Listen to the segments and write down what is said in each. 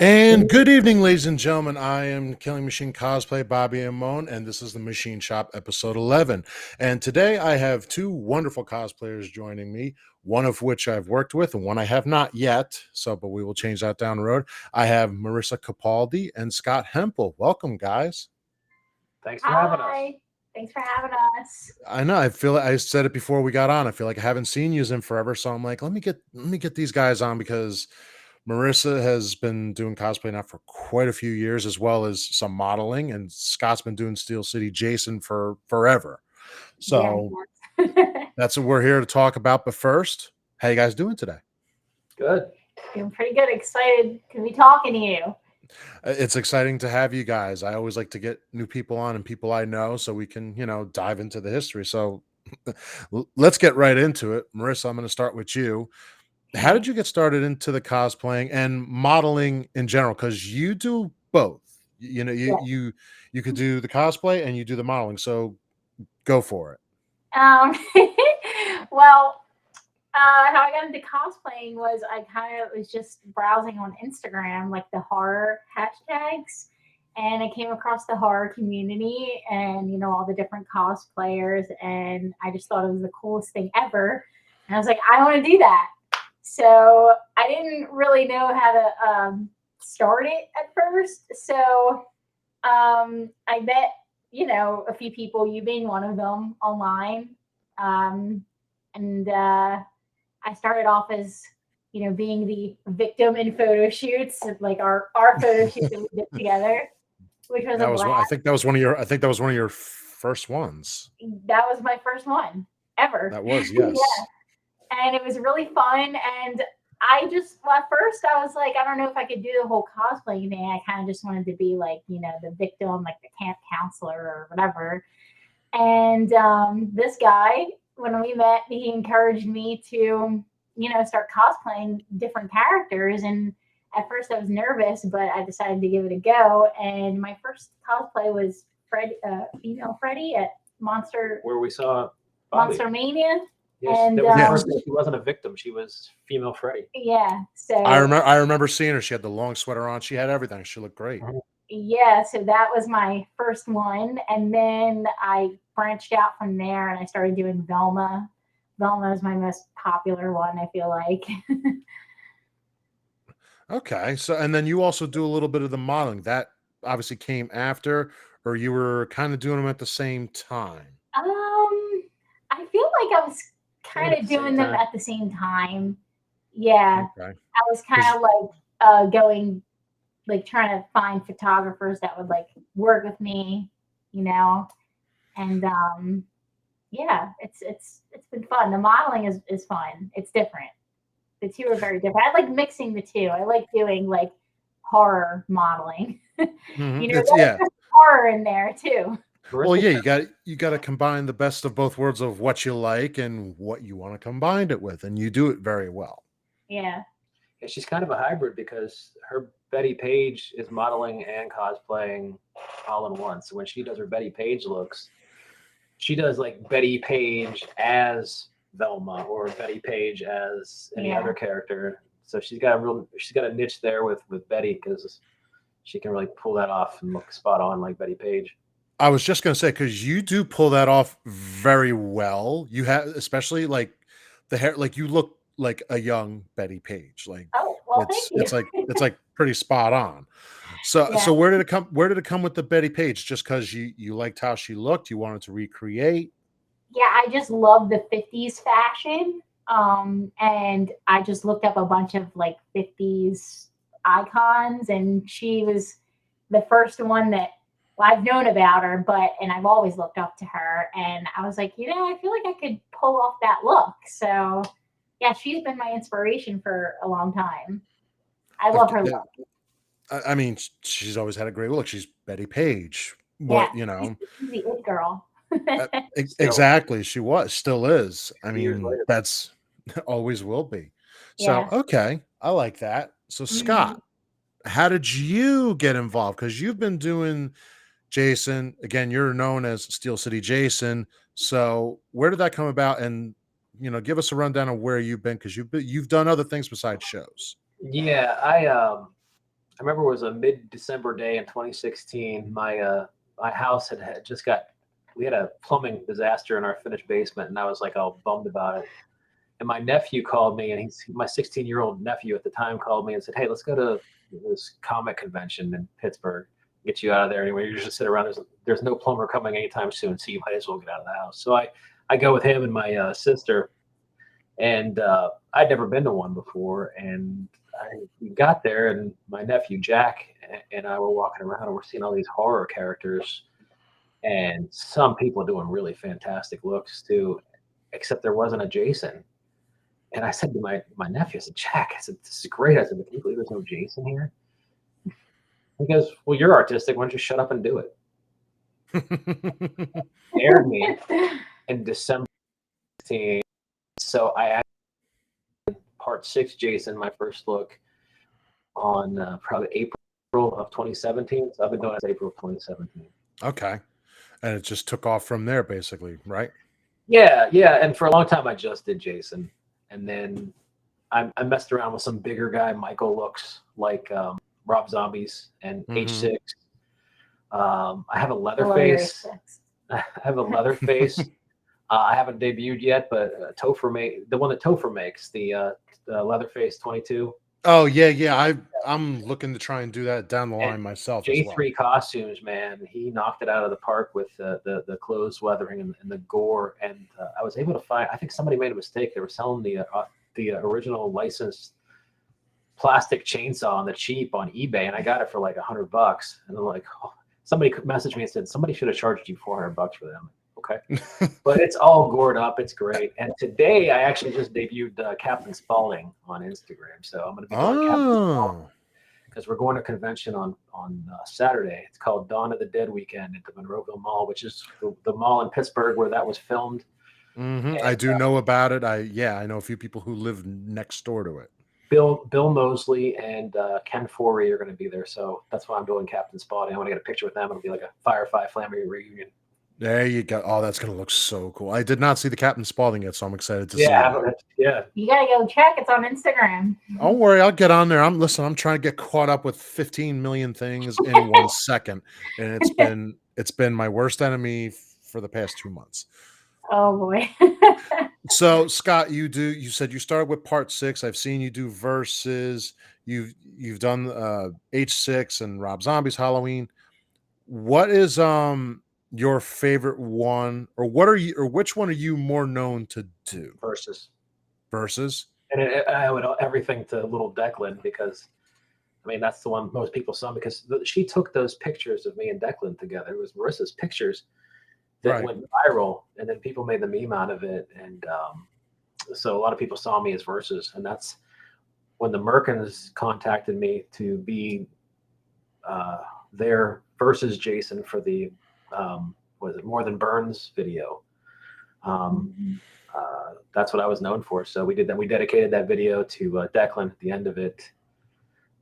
And good evening, ladies and gentlemen. I am Killing Machine Cosplay Bobby Amon, and this is the Machine Shop episode 11. And today I have two wonderful cosplayers joining me, one of which I've worked with and one I have not yet. But we will change that down the road. I have Marissa Capaldi and Scott Hemphil. Welcome, guys. Thanks for having us. Hi. Thanks for having us. I know. I said it before we got on. I feel like I haven't seen you in forever, so I'm like, let me get these guys on because Marissa has been doing cosplay now for quite a few years, as well as some modeling, and Scott's been doing Steel City Jason for forever. So Yeah. that's what we're here to talk about. But first, how you guys doing today? Good. Doing pretty good. Excited to be talking to you. It's exciting to have you guys. I always like to get new people on and people I know so we can, dive into the history. So let's get right into it. Marissa, I'm going to start with you. How did you get started into the cosplaying and modeling in general? Because you do both. You know, you Yeah. you you could do the cosplay and you do the modeling. So go for it. Um, well, how I got into cosplaying was I kind of was just browsing on Instagram, like the horror hashtags, and I came across the horror community and all the different cosplayers, and I just thought it was the coolest thing ever. And I was like, I want to do that. So I didn't really know how to start it at first. So I met, a few people, you being one of them, online. Um, and I started off as, being the victim in photo shoots, like our photo shoot that we did together, which was a That was one. I blast. think that was one of your. I think that was one of your first ones. That was my first one ever. That was, Yeah. yes. And it was really fun. And at first, I was like, I don't know if I could do the whole cosplay thing. I kind of just wanted to be like, the victim, like the camp counselor or whatever. And this guy, when we met, he encouraged me to, start cosplaying different characters. And at first, I was nervous, but I decided to give it a go. And my first cosplay was female Freddy at Where we saw Bobby. Monster Mania. Yes, And that was the Yes. first day she wasn't a victim. She was female Freddy. yeah, so I remember seeing her. She had the long sweater on. She had everything. She looked great. yeah, so that was my first one. And then I branched out from there and I started doing Velma. Velma is my most popular one, I feel like. Okay. So and then you also do a little bit of the modeling. That obviously came after, or you were kind of doing them at the same time. I feel like I was kind At of the same doing them time. at the same time. Yeah, Okay. I was kind 'Cause of like going, like trying to find photographers that would like work with me, you know, and yeah, it's been fun. The modeling is fun. It's different. The two are very different. I like mixing the two. I like doing like horror modeling. It's There's yeah. horror in there too. Well, Marissa, yeah, you got to combine the best of both worlds of what you like and what you want to combine it with, and you do it very well. Yeah. yeah, she's kind of a hybrid because her Betty Page is modeling and cosplaying all in one. So when she does her Betty Page looks, she does like Betty Page as Velma or Betty Page as any Yeah. other character. So she's got a niche there with Betty because she can really pull that off and look spot on like Betty Page. I was just gonna say because you do pull that off very well. You have, especially like the hair, like you look like a young Betty Page. Like Oh, well, thank it's you. it's like it's like pretty spot on. So Yeah. so where did it come? Where did it come with the Betty Page? Just because you liked how she looked, you wanted to recreate. Yeah, I just love the 50s fashion. And I just looked up a bunch of like 50s icons, and she was the first one that well, I've known about her, and I've always looked up to her. And I was like, I feel like I could pull off that look. So, yeah, she's been my inspiration for a long time. I love Okay, her yeah, look. I mean, she's always had a great look. She's Betty Page. Yeah, What you she's, know? she's the it girl. Still, Exactly. She was, still is. I 50 years mean, later. that's always will be. So, Yeah. okay. I like that. So, Mhm. Scott, how did you get involved? Because you've been doing Jason. Again, you're known as Steel City Jason. So, where did that come about? And, give us a rundown of where you've been because you've done other things besides shows. Yeah, remember it was a mid-December day in 2016. My house had just we had a plumbing disaster in our finished basement, and I was like all bummed about it. And my nephew called me, and my 16-year-old nephew at the time called me and said, "Hey, let's go to this comic convention in Pittsburgh. Get you out of there anyway. You just sit around. There's no plumber coming anytime soon, so you might as well get out of the house." So I go with him and my sister, and I'd never been to one before. And we got there, and my nephew Jack and I were walking around, and we're seeing all these horror characters, and some people doing really fantastic looks too, except there wasn't a Jason. And I said to my nephew, I said, "Jack, I said, this is great." I said, "But can you believe there's no Jason here?" He goes, "Well, you're artistic. Why don't you shut up and do it?" Aired me in December 16th. So I added part 6 Jason, my first look, on probably April of 2017. So I've been doing it since April of 2017. Okay. And it just took off from there, basically, right? Yeah. And for a long time, I just did Jason. And then I messed around with some bigger guy, Michael looks like Rob Zombies and H6. I have a Leatherface. I have a Leatherface. I haven't debuted yet, but Topher the one that Topher makes, the Leatherface 22. Oh yeah. I'm looking to try and do that down the line myself as well. J3 costumes, man, he knocked it out of the park with the clothes weathering and the gore. And I was able to find. I think somebody made a mistake. They were selling the original licensed plastic chainsaw on the cheap on eBay, and I got it for like $100. And I'm like, oh, somebody messaged me and said somebody should have charged you $400 for them. Okay, but it's all gored up. It's great. And today I actually just debuted Captain Spaulding on Instagram, so I'm going to be doing Captain Spaulding because we're going to a convention on Saturday. It's called Dawn of the Dead Weekend at the Monroeville Mall, which is the mall in Pittsburgh where that was filmed. And, I do know about it. I know a few people who live next door to it. Bill Mosley and Ken Forey are going to be there, so that's why I'm doing Captain Spaulding. I want to get a picture with them. It'll be like a Firefly Flammy reunion. There you go. Oh, that's going to look so cool. I did not see the Captain Spaulding yet, so I'm excited to see it. Yeah. You got to go check. It's on Instagram. Don't worry. I'll get on there. I'm trying to get caught up with 15 million things in 1 second. And it's been my worst enemy for the past 2 months. Oh boy. So Scott, you said you started with part 6. I've seen you do verses. You've done H6 and Rob Zombie's Halloween. What is your favorite one, or which one are you more known to do? Versus. And I owe everything to little Declan, because I mean that's the one most people saw, because she took those pictures of me and Declan together. It was Marissa's pictures that went viral, and then people made the meme out of it. And so a lot of people saw me as versus, and that's when the Merkins contacted me to be their versus Jason for the was it More Than Burns video. That's what I was known for. So we did that. We dedicated that video to Declan at the end of it.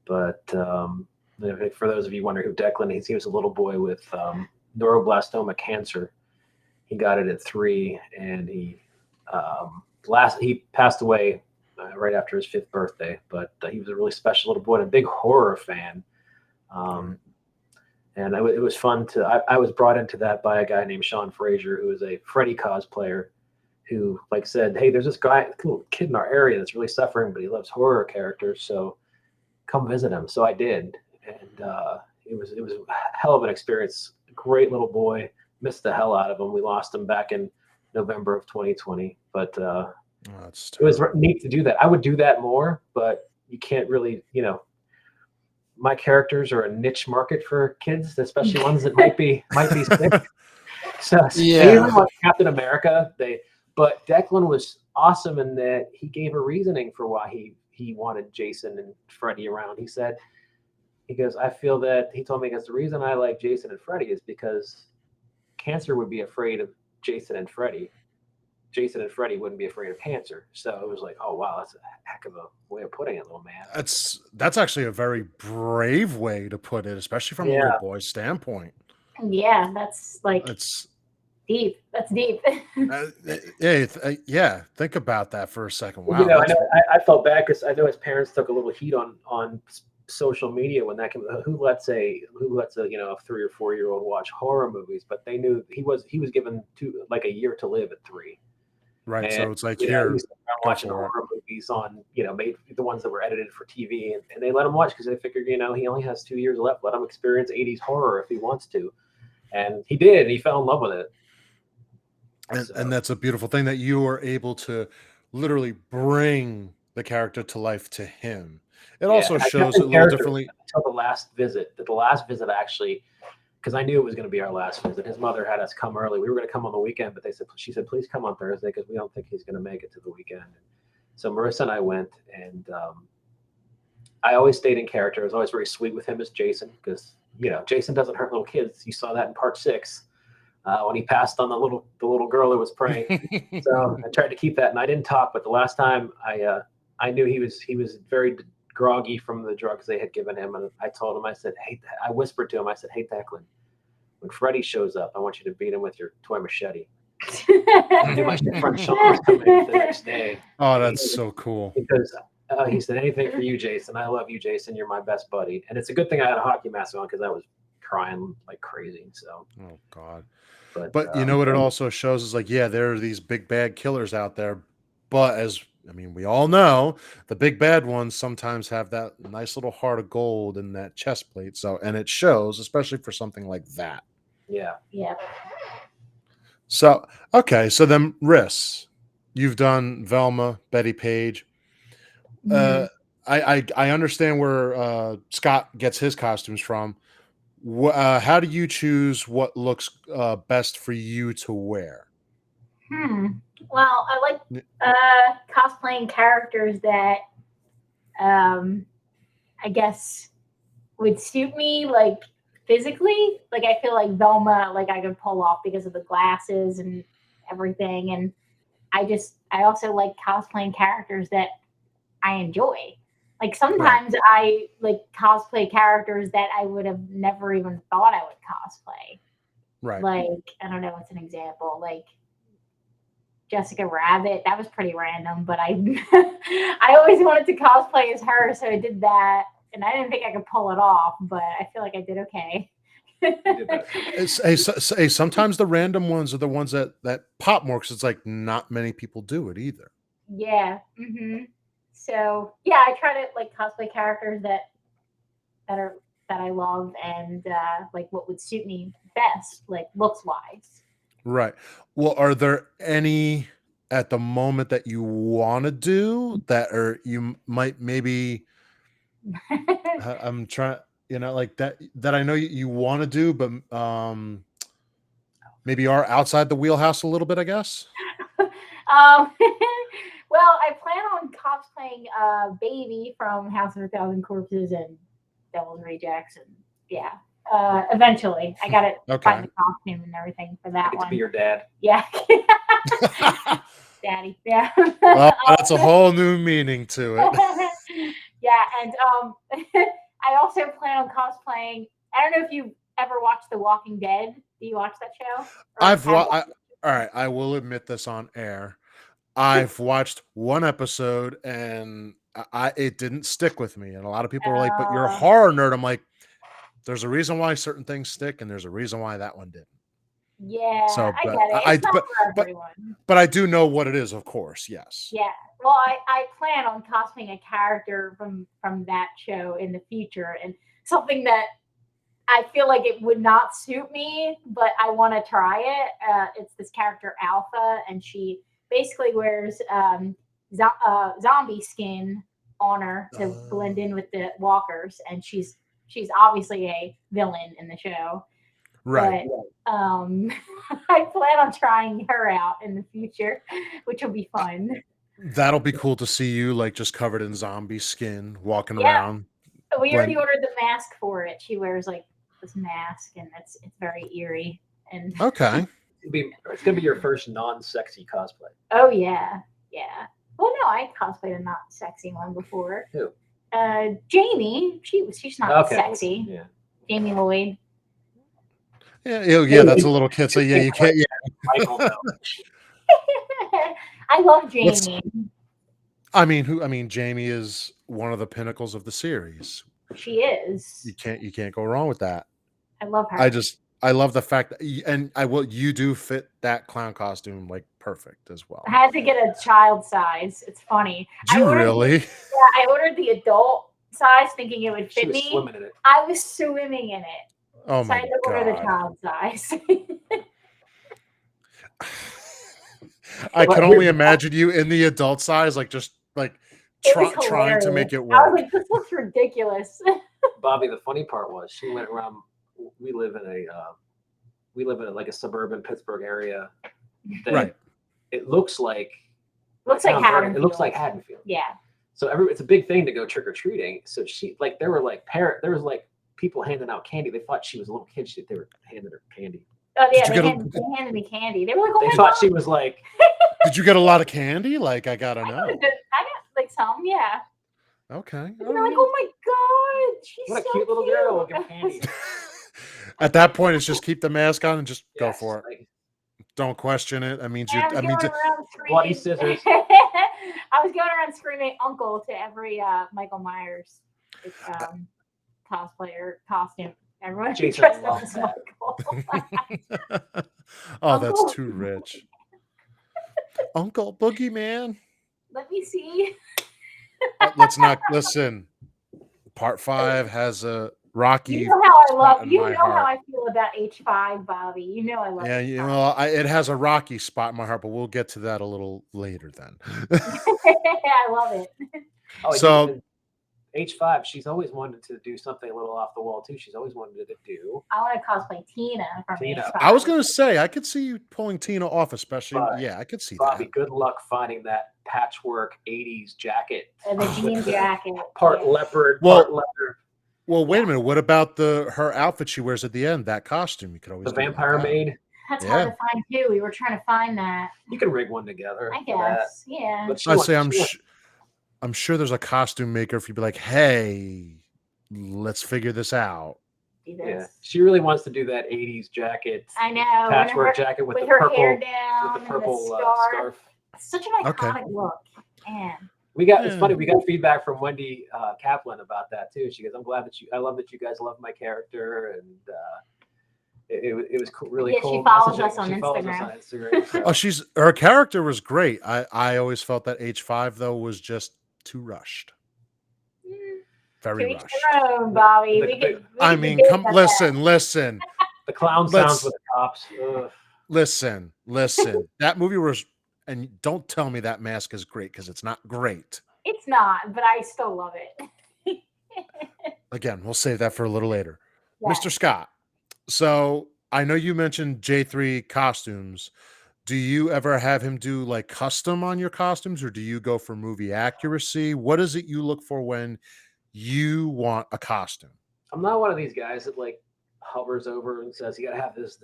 But for those of you wondering who Declan is, he was a little boy with neuroblastoma cancer. He got it at 3, and he passed away right after his 5th birthday. But he was a really special little boy and a big horror fan. And it was fun I was brought into that by a guy named Sean Frazier, who is a Freddy cosplayer, who said, "Hey, there's this little kid in our area that's really suffering, but he loves horror characters. So come visit him." So I did. And it was a hell of an experience. Great little boy. Missed the hell out of him. We lost him back in November of 2020. But it was neat to do that. I would do that more, but you can't really, my characters are a niche market for kids, especially ones that might be sick. So even like Captain America, but Declan was awesome in that he gave a reasoning for why he wanted Jason and Freddy around. He goes, I feel that he told me, because the reason I like Jason and Freddy is because cancer would be afraid of Jason and Freddy. Jason and Freddy wouldn't be afraid of cancer. So it was like, oh wow, that's a heck of a way of putting it, little man. That's actually a very brave way to put it, especially from a little boy's standpoint. Yeah, that's deep. That's deep. Yeah. Think about that for a second. Wow. I felt bad because I know his parents took a little heat on social media when that came. Who lets a 3 or 4 year old watch horror movies? But they knew he was given like a year to live at 3. Right. And So it's like he here, was go watching for it. horror movies on, made the ones that were edited for TV, and they let him watch because they figured, he only has 2 years left. Let him experience 80s horror if he wants to, and he did. And he fell in love with it. And that's a beautiful thing that you were able to literally bring the character to life to him. It also I kept shows his a little character differently. until the last visit. The last visit actually, because I knew it was going to be our last visit. His mother had us come early. We were going to come on the weekend, but she said, please come on Thursday because we don't think he's going to make it to the weekend. So Marissa and I went, and I always stayed in character. I was always very sweet with him as Jason because Jason doesn't hurt little kids. You saw that in part 6 when he passed on the little girl who was praying. So I tried to keep that, and I didn't talk. But the last time I knew he was very groggy from the drugs they had given him, and I told him, I whispered to him, I said, hey Declan, when Freddy shows up, I want you to beat him with your toy machete. My friend Sean was coming the next day. Oh, that's so cool. Because he said, anything for you, Jason. I love you, Jason. You're my best buddy. And it's a good thing I had a hockey mask on because I was crying like crazy. So. Oh God. But you know what it also shows is like, yeah, there are these big bad killers out there, but we all know the big bad ones sometimes have that nice little heart of gold in that chest plate. So, and it shows, especially for something like that. Yeah. Yeah. So, okay. So then, Riss, you've done Velma, Betty Page. I understand where Scott gets his costumes from. How do you choose what looks best for you to wear? Well, I like cosplaying characters that I guess would suit me, like physically. Like I feel like Velma, like I could pull off because of the glasses and everything. And I also like cosplaying characters that I enjoy. Like sometimes I like cosplay characters that I would have never even thought I would cosplay. Right. Like, I don't know what's an example. Like Jessica Rabbit. That was pretty random, but I I always wanted to cosplay as her, so I did that. And I didn't think I could pull it off, but I feel like I did okay. Sometimes the random ones are the ones that pop more because it's like not many people do it either. Yeah. So yeah, I try to like cosplay characters that I love and like what would suit me best, like looks wise. Right. Well, are there any at the moment that you want to do that, or you might maybe? I'm trying, like that I know you want to do, but maybe are outside the wheelhouse a little bit, I guess. Well, I plan on cosplaying Baby from House of a Thousand Corpses and Devil's Rejects, and yeah. Eventually, I got to find the costume and everything for that I get one. to be your dad. Yeah. Daddy. Yeah. Well, that's a whole new meaning to it. Yeah, and I also plan on cosplaying. I don't know if you ever watched The Walking Dead. Do you watch that show? All right, I will admit this on air. I've watched one episode and it didn't stick with me. And a lot of people are like, but you're a horror nerd. I'm like, there's a reason why certain things stick, and there's a reason why that one didn't. Yeah, so, I get it. It's not for everyone. But I do know what it is, of course. Yes. Yeah. Well, I plan on cosplaying a character from that show in the future, and something that I feel like it would not suit me, but I want to try it. It's this character Alpha, and she basically wears zombie skin on her to blend in with the walkers, and she's obviously a villain in the show. Right. But I plan on trying her out in the future, which will be fun. That'll be cool to see you like just covered in zombie skin walking around. We already ordered the mask for it. She wears like this mask, and it's very eerie. And okay. It's gonna be your first non-sexy cosplay. Oh yeah. Well, no, I cosplayed a not sexy one before. Who? Jamie. She's not sexy. Yeah. Jamie Lloyd. Yeah, that's a little kid. So yeah, you can't. Yeah. Michael, no. I love Jamie. I mean, Jamie is one of the pinnacles of the series. She is. You can't go wrong with that. I love her. I love the fact that you do fit that clown costume like perfect as well. I had to get a child size. It's funny. Do you really? I ordered the adult size thinking it would fit me. Swimming in it. I was swimming in it. Oh So I my had to order the God. child size. I can only imagine you in the adult size, like just like trying to make it I was work. like, this looks ridiculous. Bobby, the funny part was she went around. We live in like a suburban Pittsburgh area. Right. It looks like Haddonfield. It looks like Haddonfield. Yeah. So it's a big thing to go trick or treating. So there was like people handing out candy. They thought she was a little kid. They were handing her candy. Oh yeah, they handed me candy. They were like, oh they my thought God. she was like. Did you get a lot of candy? Like I gotta know. I got like some, yeah. Okay. They're like, oh my God, she's what a so cute little girl. We'll give candy. At that point, it's just keep the mask on and just go for it. Like, don't question it. I mean, bloody scissors. I was going around screaming "Uncle" to every Michael Myers cosplayer costume. Everyone Jason dressed up loves as Michael. Oh, that's too rich. Uncle Boogeyman. Let me see. Let's not listen. Part 5 has a Rocky. You know how I love. You know heart. how I feel about H5, Bobby. You know I love. Yeah, H5. you know, it has a Rocky spot in my heart, but we'll get to that a little later. Then. I love it. Oh, so. H5, she's always wanted to do something a little off the wall too. She's always wanted to do. I want to cosplay Tina from H5. I was going to say I could see you pulling Tina off, especially. I could see Bobby, that. good luck finding that patchwork '80s jacket. And the jean jacket. Part leopard, part leather. Well, wait a minute. What about her outfit she wears at the end? That costume you could always. The vampire maid. That's hard to find too. We were trying to find that. You can rig one together. I guess. Yeah. I'd say I'm sure there's a costume maker if you'd be like, hey, let's figure this out. Yeah, she really wants to do that '80s jacket. I know, patchwork jacket with the her purple hair down, with the purple scarf. Such an iconic look, man. It's funny. We got feedback from Wendy Kaplan about that too. She goes, I love that you guys love my character, and it was really cool. She follows us on Instagram. So. Her character was great. I always felt that H5 though was just too rushed. Very rushed. Bobby. Listen. The clown sounds with the cops. Ugh. Listen. That movie was, and don't tell me that mask is great because it's not great. It's not, but I still love it. Again, we'll save that for a little later. Yes. Mr. Scott. So I know you mentioned J3 costumes. Do you ever have him do like custom on your costumes, or do you go for movie accuracy? What is it you look for when you want a costume? I'm not one of these guys that like hovers over and says, you got to have this.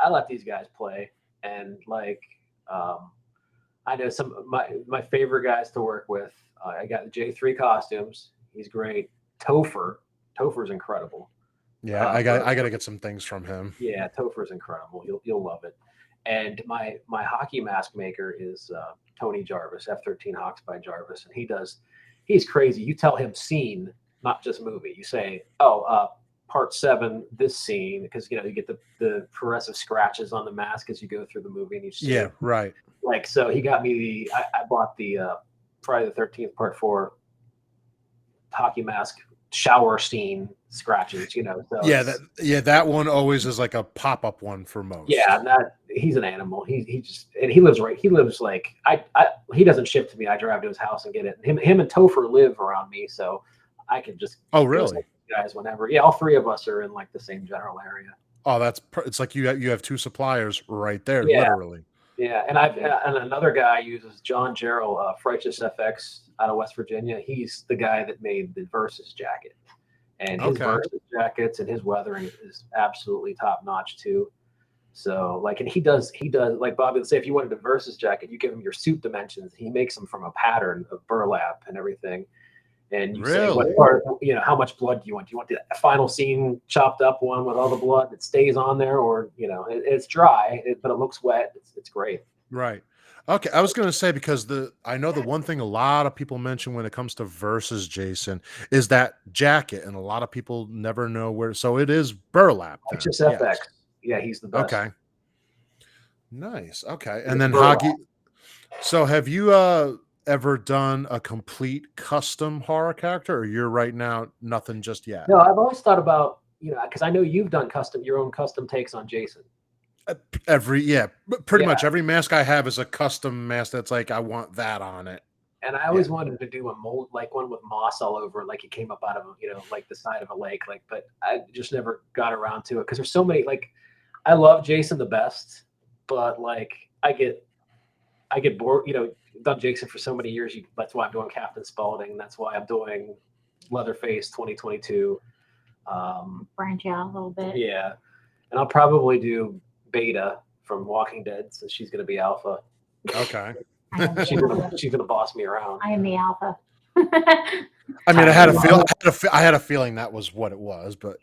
I let these guys play. And like, I know some of my favorite guys to work with. I got the J3 costumes. He's great. Topher's incredible. Yeah, I got to get some things from him. Yeah, Topher's incredible. You'll love it. And my hockey mask maker is Tony Jarvis, F-13 Hawks by Jarvis, and he's crazy. You tell him scene, not just movie. You say, part 7, this scene, because you get the progressive scratches on the mask as you go through the movie, and you see it. Right. Like, so he got me I bought the Friday the 13th Part 4 hockey mask shower scene scratches, so that one always is like a pop-up one for most. He's an animal. He lives like he doesn't ship to me. I drive to his house and get it. Him and Topher live around me, so I can just really guys whenever. All 3 of us are in like the same general area. It's like you have 2 suppliers right there, literally. Yeah, and another guy uses John Jarrell, Frighteous FX out of West Virginia. He's the guy that made the Versus jacket, and his Versus jackets and his weathering is absolutely top notch too. So like, and he does like Bobby would say, if you wanted a Versus jacket, you give him your suit dimensions. He makes them from a pattern of burlap and everything. And you say, what part, how much blood do you want? Do you want the final scene chopped up one with all the blood that stays on there, or it's dry, but it looks wet? It's great. Right. Okay, I was going to say because I know the one thing a lot of people mention when it comes to versus Jason is that jacket, and a lot of people never know where. So it is burlap then. Righteous Yes. FX. Yeah, he's the best. Okay. Nice. Okay, and It's then burlap. Hagi. So have you ever done a complete custom horror character, or you're right now nothing just yet? No, I've always thought about, because I know you've done your own custom takes on Jason. Pretty Yeah. much every mask I have is a custom mask that's like I want that on it. And I always wanted to do a mold, like one with moss all over it, like it came up out of, like the side of a lake. Like, but I just never got around to it because there's so many. Like, I love Jason the best, but like I get bored. I've done Jason for so many years. That's why I'm doing Captain Spaulding. That's why I'm doing Leatherface 2022. Branch out a little bit. Yeah, and I'll probably do Beta from Walking Dead since she's going to be Alpha. Okay. She's gonna boss me around. I am the Alpha. I mean, I had a feeling that was what it was, but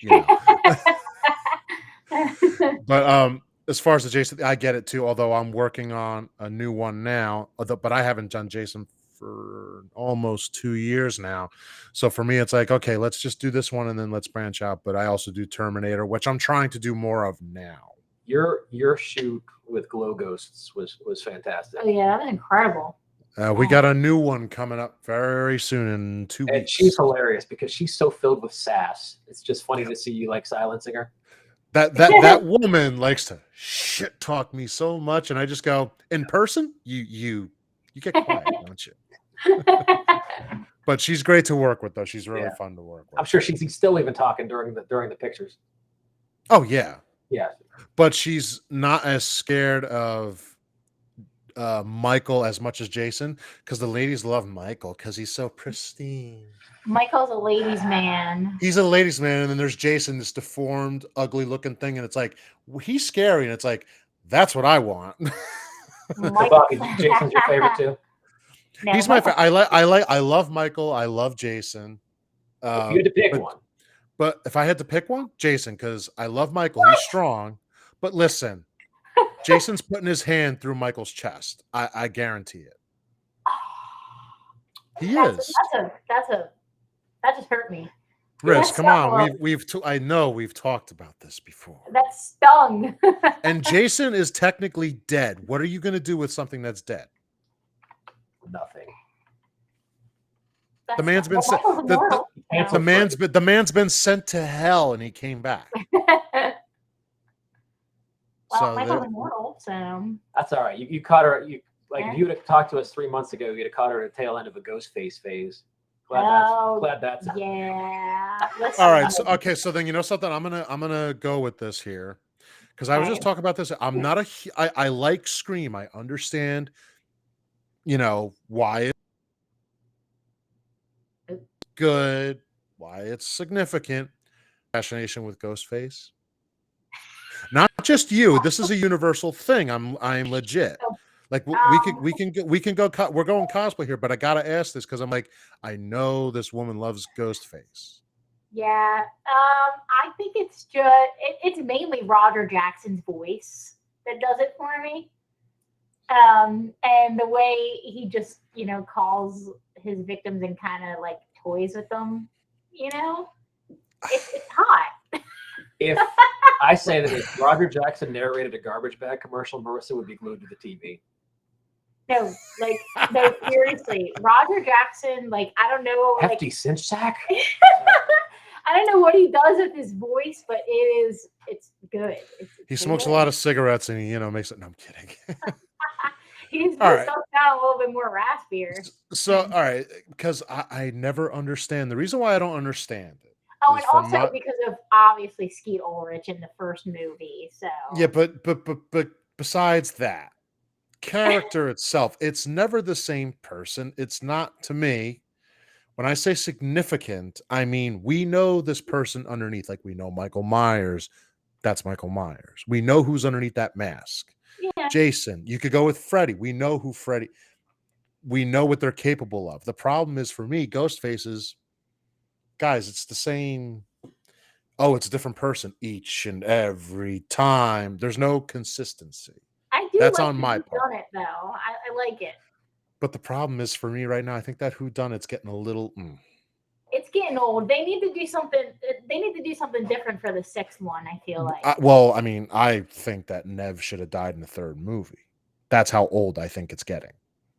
But as far as the Jason, I get it too. Although I'm working on a new one now, but I haven't done Jason for almost 2 years now. So for me, it's like, okay, let's just do this one and then let's branch out. But I also do Terminator, which I'm trying to do more of now. Your shoot with Glow Ghosts was fantastic. Oh yeah, that was incredible. We got a new one coming up very soon in 2 weeks. And she's hilarious because she's so filled with sass. It's just funny to see you like silencing her. That woman likes to shit talk me so much, and I just go, in person, you get quiet, don't you? But she's great to work with, though. She's really fun to work with. I'm sure she's still even talking during the pictures. Oh yeah. Yeah. But she's not as scared of Michael as much as Jason, because the ladies love Michael because he's so pristine. Michael's a ladies' man. He's a ladies' man, and then there's Jason, this deformed, ugly-looking thing, and it's like he's scary, and it's like that's what I want. Jason's your favorite too. No, He's my favorite. I love Michael. I love Jason. If you had to pick one. But if I had to pick one, Jason, because I love Michael. He's strong. But listen, Jason's putting his hand through Michael's chest. I guarantee it. He is. That just hurt me. Riz, come on. I know we've talked about this before. That stung. And Jason is technically dead. What are you going to do with something that's dead? Nothing. The man's been sent. The man's been sent to hell, and he came back. Well, Michael's immortal, so that's all right. You caught her. If you would have talked to us 3 months ago, you'd have caught her at the tail end of a ghost face phase. Glad that's yeah. All right. So then you know something. I'm gonna go with this here because I was just talking about this. I'm not I like Scream. I understand. Why it's good, why it's significant. Fascination with Ghostface. Not just you. This is a universal thing. I'm legit. Like we can go. We're going cosplay here, but I gotta ask this because I'm like, I know this woman loves Ghostface. Yeah. I think it's just it's mainly Roger Jackson's voice that does it for me. And the way he just calls his victims and kind of like toys with them, it's hot. If I say that if Roger Jackson narrated a garbage bag commercial, Marissa would be glued to the TV. No, seriously. Roger Jackson, I don't know. Hefty cinch sack? I don't know what he does with his voice, but it's good. He smokes a lot of cigarettes and he, makes it. No, I'm kidding. He's just got a little bit more raspier. So, all right, because I never understand. The reason why I don't understand it. Oh, and also because of obviously Skeet Ulrich in the first movie. So yeah, but besides that, character itself, it's never the same person. It's not, to me. When I say significant, I mean we know this person underneath. Like we know Michael Myers. That's Michael Myers. We know who's underneath that mask. Yeah. Jason. You could go with Freddy. We know who Freddy. We know what they're capable of. The problem is for me, Ghostface guys, it's the same. Oh, it's a different person each and every time. There's no consistency. I do That's like on the my who part. done it though. I like it. But the problem is for me right now, I think that whodunit's getting a little. It's getting old. They need to do something. They need to do something different for the sixth one. I feel like. Well, I mean, I think that Nev should have died in the third movie. That's how old I think it's getting.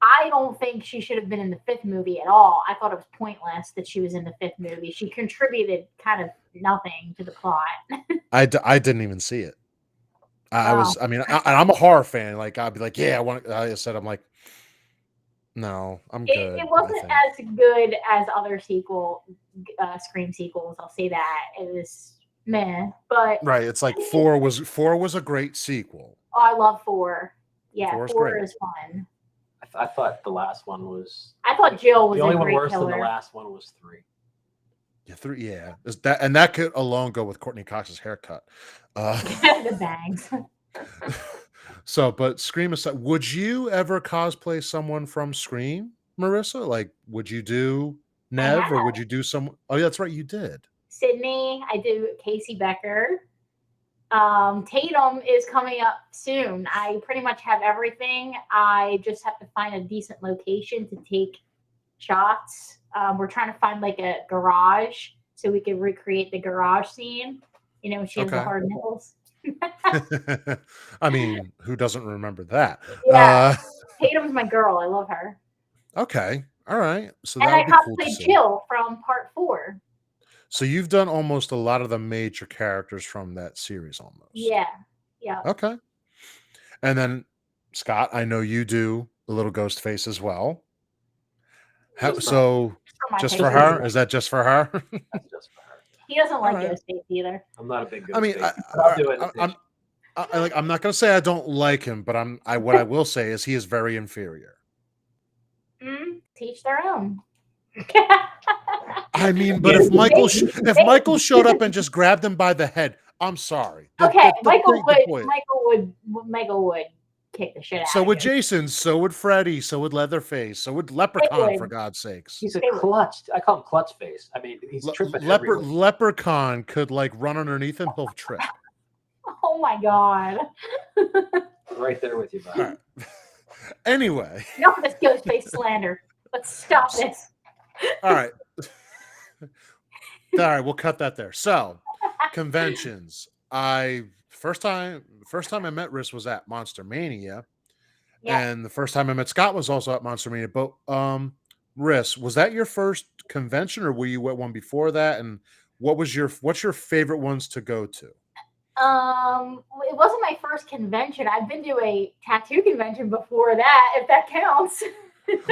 I don't think she should have been in the fifth movie at all. I thought it was pointless that she was in the fifth movie. She contributed kind of nothing to the plot. I didn't even see it. I Oh. was, I mean, I'm a horror fan. Like, I'd be like, yeah, I want. I said, I'm like, no, I'm good. It wasn't as good as other Scream sequels. I'll say that it was meh, but right. It's like four was a great sequel. oh, I love 4. Yeah, 4 is 4 great. is fun. I thought the last one was. I thought Jill was the only a one great worse killer. than the last one was 3. Yeah, 3. Yeah, and that could alone go with Courtney Cox's haircut. The bangs. So, but Scream aside, would you ever cosplay someone from Scream, Marissa? Like, would you do Nev or would you do some? Oh, yeah, that's right, you did. Sydney, I do Casey Becker. Tatum is coming up soon. I pretty much have everything. I just have to find a decent location to take shots. We're trying to find like a garage so we can recreate the garage scene. You know, she has the hard nipples. I mean, who doesn't remember that? Yeah, Tatum's my girl. I love her. Okay, all right. So and that I would be cool to cosplayed see. Jill from part 4. So you've done almost a lot of the major characters from that series, almost. Yeah. Okay. And then Scott, I know you do the little ghost face as well. So just for her? Is that just for her? That's just for her. He doesn't like ghost face either. I'm not a big ghost I mean, face. I'll do it. I'm not going to say I don't like him, but what I will say is he is very inferior. Teach their own. I mean, but if Michael showed up and just grabbed him by the head, I'm sorry. Michael would kick the shit out. So would Jason. So would Freddy. So would Leatherface. So would Leprechaun. For God's sakes, he's a clutch. I call him Clutch Face. I mean, he's tripping. Leprechaun could like run underneath him. He'll trip. Oh my God! Right there with you, bud. Right. Anyway, enough of this ghost face slander. Let's stop this. All right. All right, we'll cut that there. So, conventions. First time I met Riss was at Monster Mania. Yeah. And the first time I met Scott was also at Monster Mania. But Riss, was that your first convention or were you at one before that? And what's your favorite ones to go to? It wasn't my first convention. I've been to a tattoo convention before that, if that counts.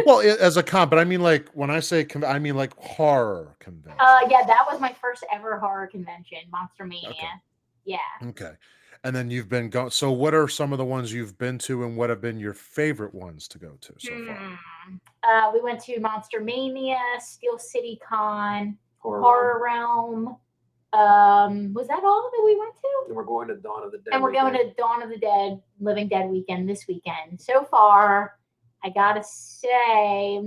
Well, as a con, but I mean, like when I say, I mean like horror convention. Yeah, that was my first ever horror convention, Monster Mania. Okay. Yeah. Okay, and then you've been going. So, what are some of the ones you've been to, and what have been your favorite ones to go to so far? We went to Monster Mania, Steel City Con, Horror Realm. Was that all that we went to? And we're going to Dawn of the Dead. And we're going to Dawn of the Dead, Living Dead weekend this weekend. So far, I gotta say,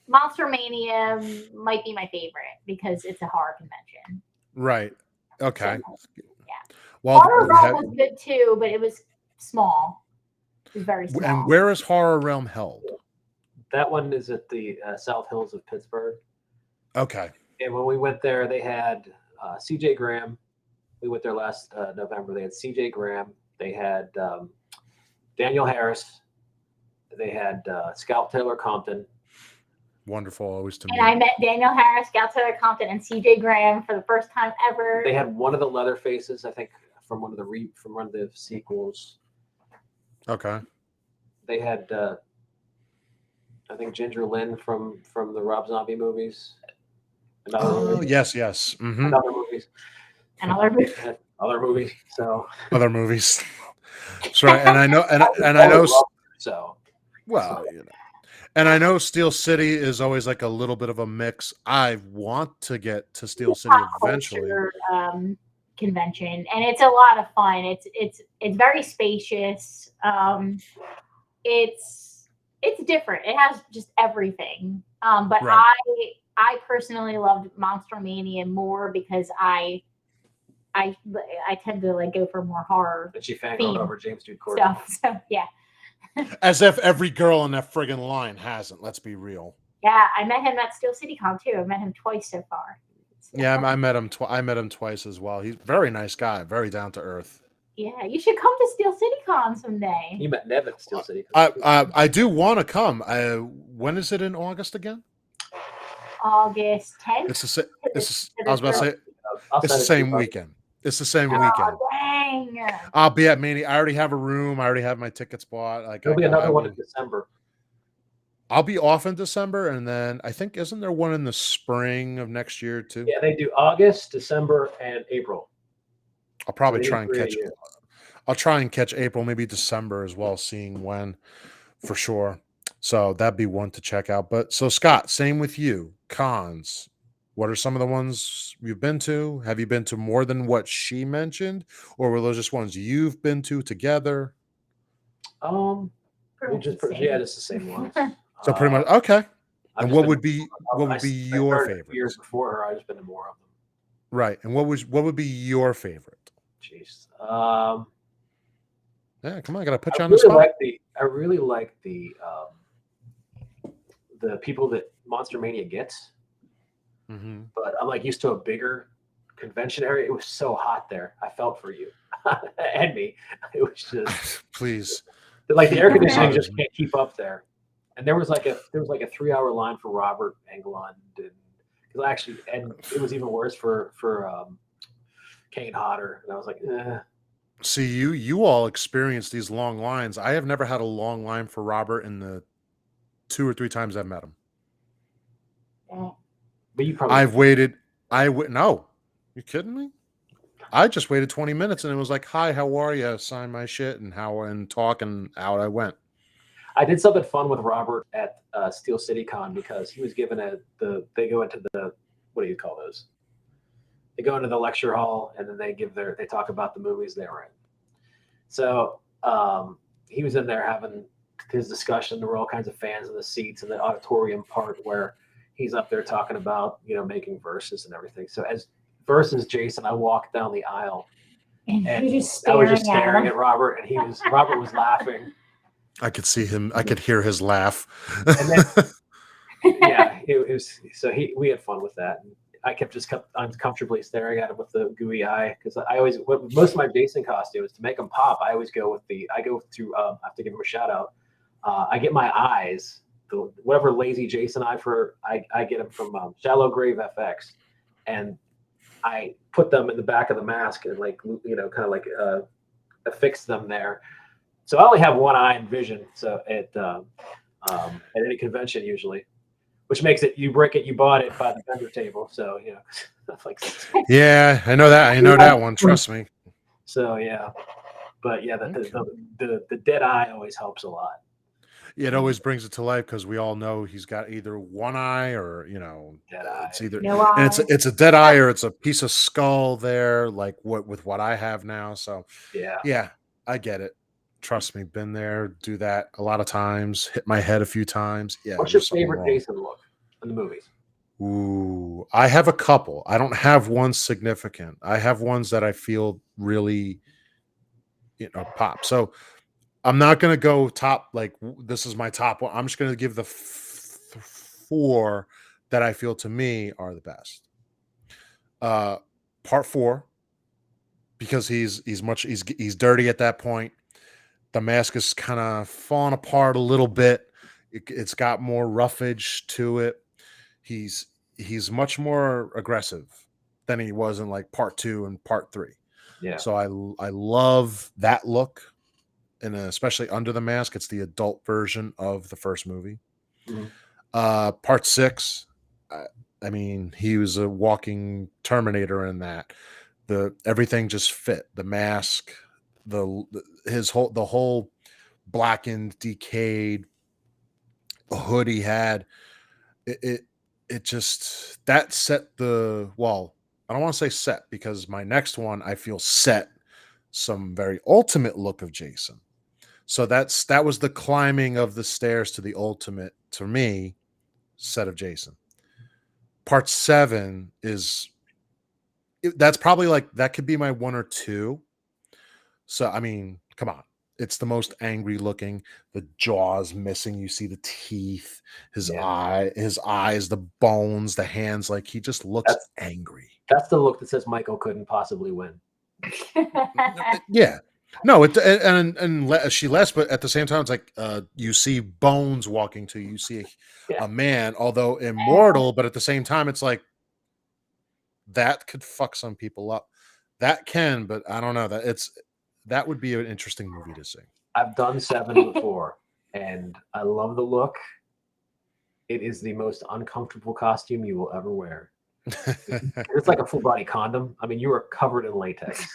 Monster Mania might be my favorite because it's a horror convention. Right. Okay. So, yeah. Well, Horror Realm was good too, but it was small. It was very small. And where is Horror Realm held? That one is at the South Hills of Pittsburgh. Okay. And when we went there, they had CJ Graham. We went there last November. They had CJ Graham. They had Daniel Harris. They had Scout Taylor Compton. Wonderful, always to me. And I met Daniel Harris, Scout Taylor Compton, and CJ Graham for the first time ever. They had one of the Leatherfaces, I think, from one of the sequels. Okay. They had, I think, Ginger Lynn from the Rob Zombie movies. Yes. Mm-hmm. Other movies. Other movies. So. Other movies. That's right. And I know, and I know. So. Well, you know. And I know Steel City is always like a little bit of a mix. I want to get to Steel City eventually. Convention, and it's a lot of fun. It's very spacious. It's different. It has just everything. But right. I personally loved Monster Mania more because I I tend to like go for more horror But she fangirled theme over James Dude Courtney. stuff. So yeah, As if every girl in that friggin' line hasn't. Let's be real. yeah. I met him at Steel City Con too. I met him twice so far. So, Yeah, I met him. I met him twice as well. He's a very nice guy, very down to earth. yeah, you should come to Steel City Con someday. You met Nev at Steel City. I do want to come. When is it in August again? August 10th. It's the I was about to say I'll it's the send it to same you, buddy. weekend. It's the same Oh, weekend. dang. I'll be at Mania. I already have a room. I already have my tickets bought. Like There'll be another one in December. I'll be off in December, and then I think isn't there one in the spring of next year too? Yeah, they do August, December, and April. I'll probably So they try do and 3 a catch. year. I'll try and catch April, maybe December as well, seeing when for sure. So that'd be one to check out. But so Scott, same with you. Cons. What are some of the ones you've been to? Have you been to more than what she mentioned, or were those just ones you've been to together? Pretty much Just the same. yeah, just the same ones. So pretty much okay. I've And just what been- would be I your started favorite? years before her. I've just been to more of them. Right. And what would be your favorite? Jeez. Yeah, come on, I gotta put you I on the really spot. like the people that Monster Mania gets, Mm-hmm. but I'm like used to a bigger convention area. It was so hot there. I felt for you and me. It was just Please. like the air conditioning bothers just me. can't keep up there. And there was like a 3-hour line for Robert Englund, and it was even worse for Kane Hodder, and I was like, See, you all experience these long lines. I have never had a long line for Robert in the 2 or 3 times I've met him. but you probably I've waited. No, you kidding me? I just waited 20 minutes and it was like, "Hi, how are you?" Sign my shit and talk, and out I went. I did something fun with Robert at Steel City Con because he was given they go into the, what do you call those? They go into the lecture hall and then they talk about the movies they were in. So he was in there having his discussion. There were all kinds of fans in the seats in the auditorium part where he's up there talking about, making verses and everything. So as versus Jason, I walked down the aisle And and you're just I was just staring him. at Robert, and Robert was laughing. I could see him. I could hear his laugh. And then, yeah, it was. So we had fun with that. And I kept uncomfortably staring at him with the gooey eye because most of my Jason costumes, to make them pop, I always go with I have to give him a shout out. I get my eyes, whatever lazy Jason eye I get them from Shallow Grave FX, and I put them in the back of the mask and kind of like affix them there. So I only have one eye in vision. So at any convention usually, which makes it, you break it, you bought it by the vendor table. So like. Yeah, I know that. I know that one. Trust me. So yeah, but yeah, Okay. the dead eye always helps a lot. It always brings it to life because we all know he's got either one eye or Dead eye. it's either No and eyes. it's a dead eye or it's a piece of skull there, like what I have now. So Yeah. I get it. Trust me, been there, do that a lot of times, hit my head a few times. Yeah. What's your there's something favorite wrong. Jason look in the movies? Ooh, I have a couple. I don't have one significant. I have ones that I feel really, pop. So I'm not going to go top, like this is my top one. I'm just going to give the 4 that I feel to me are the best. Part 4, because he's dirty at that point. The mask is kind of falling apart a little bit. It's got more roughage to it. He's much more aggressive than he was in like part 2 and part 3. Yeah. So I love that look, and especially under the mask, it's the adult version of the first movie. Mhm. Part 6, I mean, he was a walking Terminator in that. Everything just fit. The mask, the whole blackened, decayed hood he had. It just, that set the, well, I don't want to say set, because my next one I feel set some very ultimate look of Jason. So that was the climbing of the stairs to the ultimate, to me, set of Jason. Part 7 is that's probably like that could be my one or two. So I mean, come on. It's the most angry looking, the jaws missing, you see the teeth, Yeah, his eyes, the bones, the hands, like he just looks that's angry. that's the look that says Michael couldn't possibly win. Yeah. No, she less, but at the same time, it's like you see bones walking to you. You see Yeah, a man, although immortal, but at the same time, it's like that could fuck some people up. That can, but I don't know. That would be an interesting movie to see. I've done 7 before, and I love the look. It is the most uncomfortable costume you will ever wear. It's like a full body condom. I mean, you are covered in latex.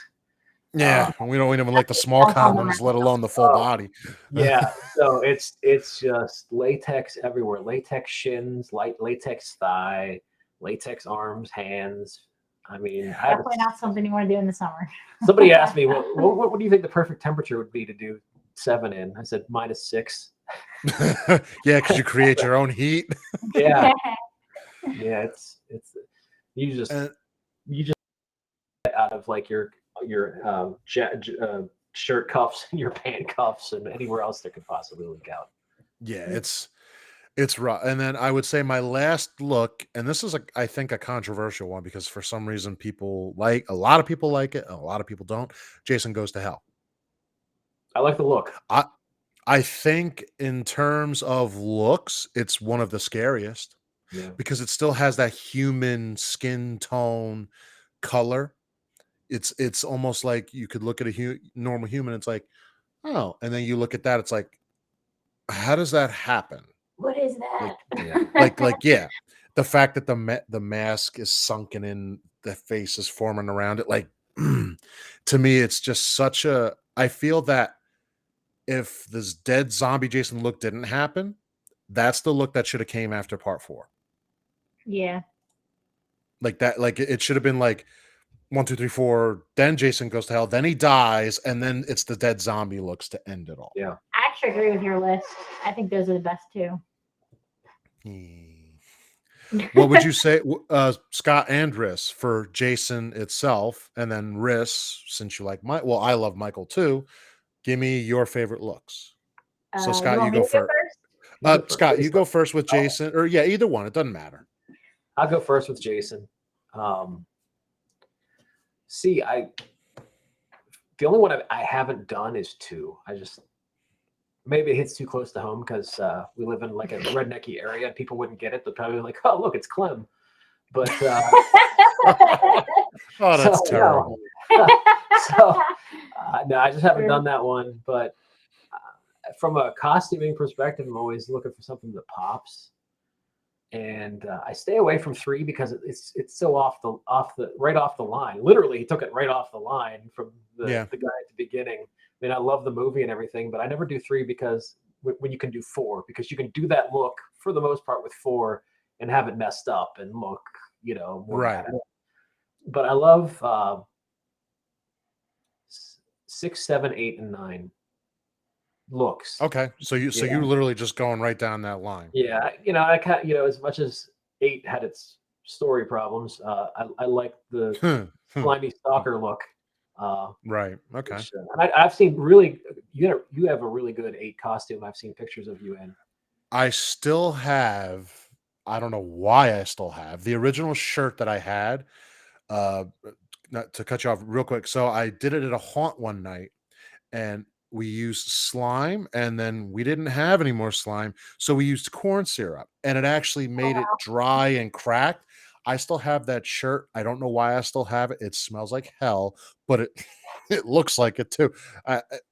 Yeah, we don't even like the small condoms, let alone the full body. Yeah, so it's just latex everywhere. Latex shins, latex thigh, latex arms, hands. I mean, Definitely not something you want to do in the summer. somebody asked me, what do you think the perfect temperature would be to do 7 in? I said -6. Yeah, because you create your own heat. Yeah, yeah. It's you just And you just get out of like your shirt cuffs and your pant cuffs and anywhere else that could possibly leak out. yeah, it's rough. And then I would say my last look, and this is I think a controversial one because for some reason a lot of people like it, and a lot of people don't. Jason Goes to Hell. I like the look. I I think in terms of looks, it's one of the scariest Yeah. because it still has that human skin tone color. It's almost like you could look at a normal human. It's like, oh, and then you look at that. It's like, how does that happen? What is Like, that? Yeah. yeah, the fact that the mask is sunken in, the face is forming around it. Like, to me, it's just such a. I feel that if this dead zombie Jason look didn't happen, that's the look that should have came after part 4. Yeah. Like that, like it should have been like 1, 2, 3, 4. Then Jason Goes to Hell. Then he dies, and then it's the dead zombie looks to end it all. Yeah. I actually agree with your list. I think those are the best two. What would you say, Scott and Riss, for Jason itself, and then Riss, since you like Mike? Well, I love Michael too. Give me your favorite looks. So Scott, You you want me go to go first. first? Scott, you go first with Jason, or yeah, either one. It doesn't matter. I'll go first with Jason. See, the only one I haven't done is 2. Maybe it hits too close to home because we live in like a rednecky area and people wouldn't get it. They're probably like, oh, look, it's Clem. But Oh, that's terrible. No, I just haven't done that one. But from a costuming perspective, I'm always looking for something that pops. And I stay away from 3 because it's so off the line. Literally, he took it right off the line from the guy at the beginning. I mean, I love the movie and everything, but I never do 3 because when you can do 4, because you can do that look for the most part with 4 and have it messed up and look, more Right. bad. But I love 6, 7, 8, and 9 looks. Okay, so you're literally just going right down that line. Yeah, as much as 8 had its story problems, I like the slimy stalker look. Right. Okay. Which, and I've seen really, you have a really good 8 costume. I've seen pictures of you in. I still have. I don't know why I still have the original shirt that I had. Not to cut you off real quick. So I did it at a haunt one night, and we used slime, and then we didn't have any more slime, so we used corn syrup, and it actually made it dry and cracked. I still have that shirt. I don't know why I still have it. It smells like hell, but it it looks like it too.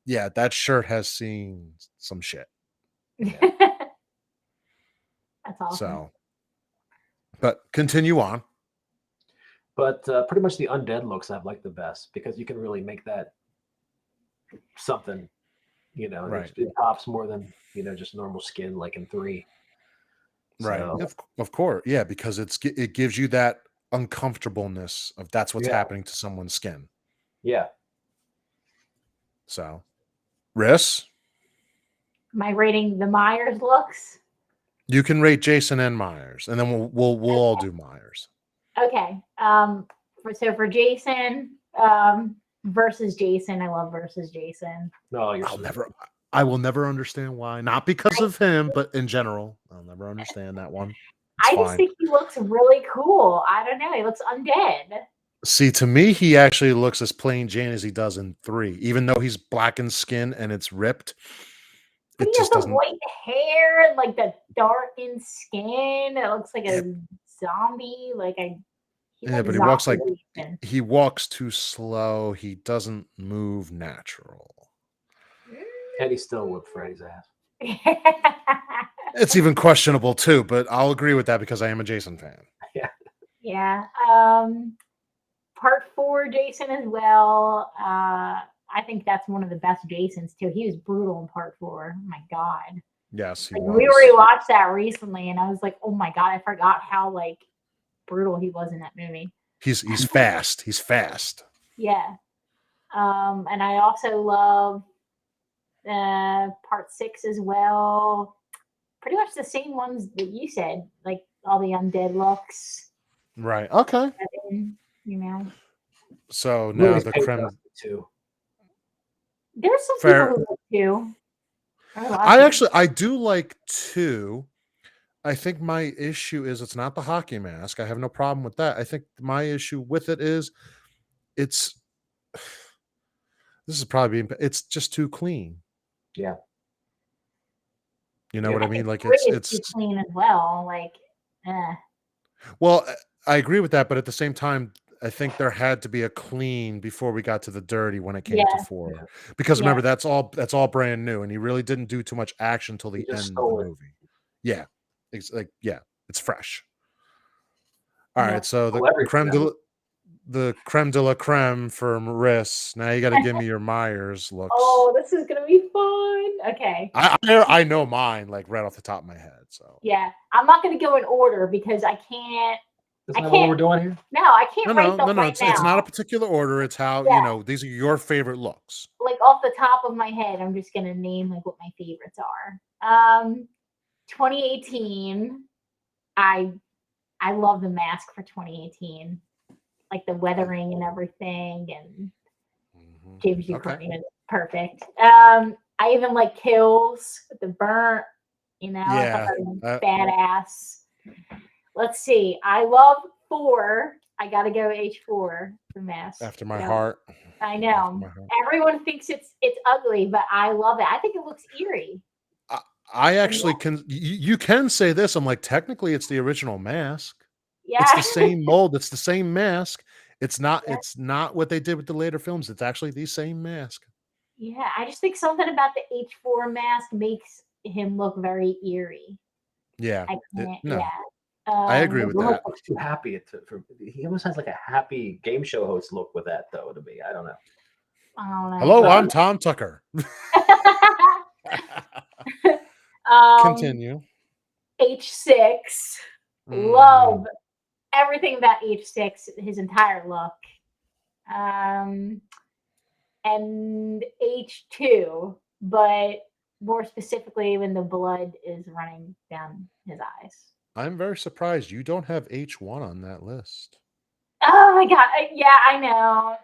Yeah, that shirt has seen some shit. That's awesome. So, but continue on. But pretty much the undead looks I've liked the best because you can really make that something, Right. it pops more than just normal skin like in 3. Right. So, Of course. Yeah, because it gives you that uncomfortableness of that's what's happening to someone's skin. yeah. So, Riss, Am I rating the Myers looks? you can rate Jason and Myers, and then we'll all do Myers. Okay. So for Jason, versus Jason, I love versus Jason. No, you're I will never understand why. Not because I, of him, but in general, I'll never understand that one. It's I just fine. think he looks really cool. I don't know. He looks undead. See, to me, he actually looks as plain Jane as he does in 3, even though he's blackened skin and it's ripped. But It he has just the doesn't. white hair, like the darkened skin. It looks like Yeah, a zombie. He's yeah, like but he walks like zombie Jason. he walks too slow. He doesn't move natural. and he still whooped Freddy's ass. It's even questionable too, but I'll agree with that because I am a Jason fan. Yeah. Yeah. Part 4 Jason as well. I think that's one of the best Jasons too. He was brutal in part 4. Oh my god. Yes, he Like was. we rewatched that recently and I was like, oh my god, I forgot how like brutal he was in that movie. He's fast. He's fast. Yeah. And I also love part 6 as well. Pretty much the same ones that you said, like all the undead looks. Right. Okay. You know, So now Movie's the paid creme. Dusty, too. there's some Fair. people who look too. I do like 2. I think my issue is it's not the hockey mask. I have no problem with that. I think my issue with it is it's this is probably it's just too clean. Yeah. You know Yeah. what I I mean? think Like 3 is it's too clean as well. Like, well, I agree with that, but at the same time, I think there had to be a clean before we got to the dirty when it came to yeah, 4. Because yeah, remember, that's all brand new, and he really didn't do too much action till He the just end of the stole it. movie. Yeah. It's like, yeah, it's fresh. All yeah. right, so Stole everything. the creme de la creme for Marissa. Now you got to give me your Myers looks. Oh, this is gonna be fun. Okay. I know mine like right off the top of my head. So Yeah, I'm not gonna go in order because I can't. Isn't that what we're doing here? No, I can't write them right It's not a now. particular order. It's how Yeah, these are your favorite looks. like off the top of my head, I'm just gonna name like what my favorites are. 2018. I I love the mask for 2018, like the weathering and everything, and James G. Okay. Courtney is perfect. I even like kills with the burnt. I thought Yeah. that was badass. Let's see. I love 4. I gotta go H4 the mask. After my So, heart. I After know. my heart. Everyone thinks it's ugly, but I love it. I think it looks eerie. I actually can. You can say this. I'm like, technically, it's the original mask. Yeah. It's the same mold. It's the same mask. It's not. Yeah. It's not what they did with the later films. It's actually the same mask. Yeah, I just think something about the H4 mask makes him look very eerie. Yeah. I can't. No, Yeah. I agree He with almost that. looks too happy. He almost has like a happy game show host look with that, though, to me. I don't know. I don't know. Hello, No. I'm Tom Tucker. Um, Continue. H6. Love everything about H6, his entire look. And H2, but more specifically when the blood is running down his eyes. I'm very surprised you don't have H1 on that list. Oh my god. Yeah, I know.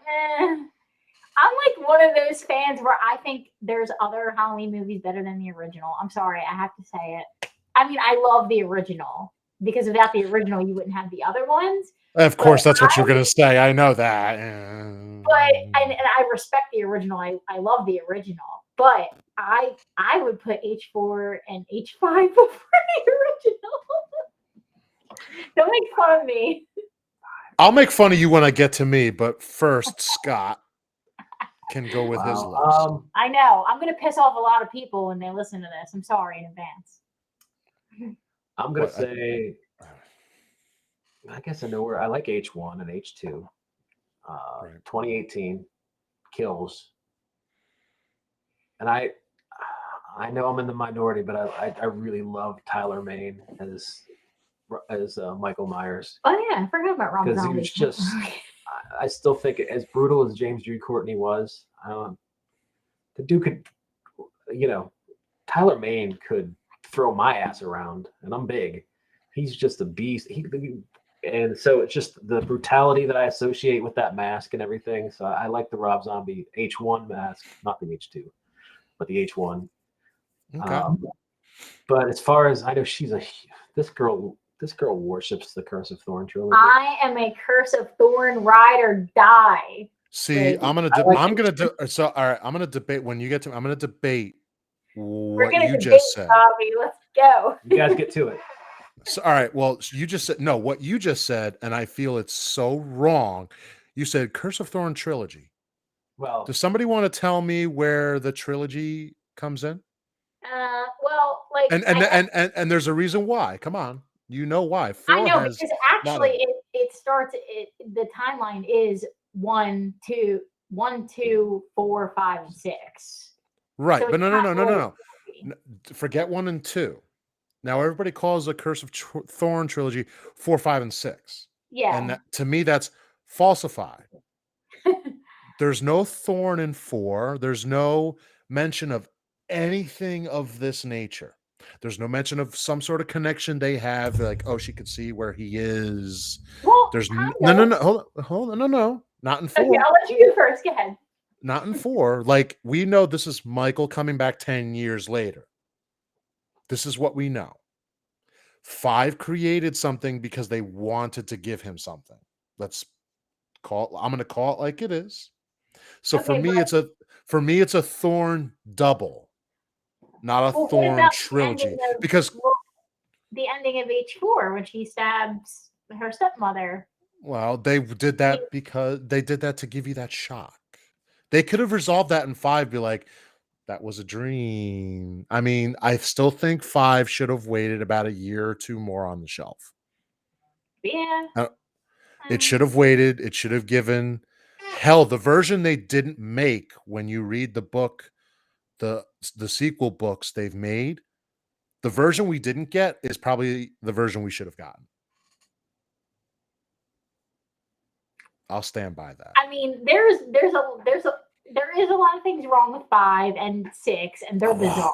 I'm like one of those fans where I think there's other Halloween movies better than the original. I'm sorry, I have to say it. I mean, I love the original because without the original, you wouldn't have the other ones. Of course, that's what you're going to say. I know that. But and I respect the original. I love the original. But I would put H4 and H5 before the original. Don't make fun of me. I'll make fun of you when I get to me, but first, Scott can go with his list. I know. I'm going to piss off a lot of people when they listen to this. I'm sorry in advance. I'm going to say, I guess I know where I like H1 and H2. 2018 kills. And I know I'm in the minority, but I really love Tyler Mane as Michael Myers. Oh yeah, I forgot about Rob Because he Zombie. was just, I still think as brutal as James G. Courtney was, the dude could, Tyler Mane could throw my ass around, and I'm big. He's just a beast. And so it's just the brutality that I associate with that mask and everything. So I like the Rob Zombie H1 mask, not the H2, but the H1. Okay. But as far as I know, this girl worships the Curse of Thorn trilogy. I am a Curse of Thorn ride or die. See, Baby. I'm gonna debate when you get to. I'm gonna debate We're what gonna you debate, just said. Bobby. Let's go. You guys get to it. So, all right. Well, you just said no. What you just said, and I feel it's so wrong. You said Curse of Thorn trilogy. Well, Does somebody want to tell me where the trilogy comes in? Well, like And there's a reason why. Come on, you know why. I Four know has because not actually it starts. The timeline is 1, 2, 1, 2, 4, 5, and 6. right, So but it's no. not really trilogy. Forget 1 and 2. Now everybody calls the Curse of Thorn trilogy 4, 5, and 6, and Yeah. that, to me, that's falsified. There's no thorn in 4. There's no mention of anything of this nature. There's no mention of some sort of connection they have, like, oh, she could see where he is. Well, There's kind no, of. hold on, no, not in Okay, 4. I'll let you go first. Go ahead. Not in 4. Like, we know this is Michael coming back 10 years later. This is what we know. 5 created something because they wanted to give him something. I'm going to call it like it is. So Okay, but for me it's a thorn double, not a what thorn about the ending trilogy. of Because the ending of H4 when she stabs her stepmother? well, they did I mean, that because they did that to give you that shock. They could have resolved that in 5, be like, that was a dream. I mean, I still think 5 should have waited about a year or 2 more on the shelf. yeah. Uh, It should have waited. It should have given hell, the version they didn't make. When you read the book, the sequel books they've made, the version we didn't get is probably the version we should have gotten. I'll stand by that. I mean, there is a lot of things wrong with 5 and 6, and they're bizarre.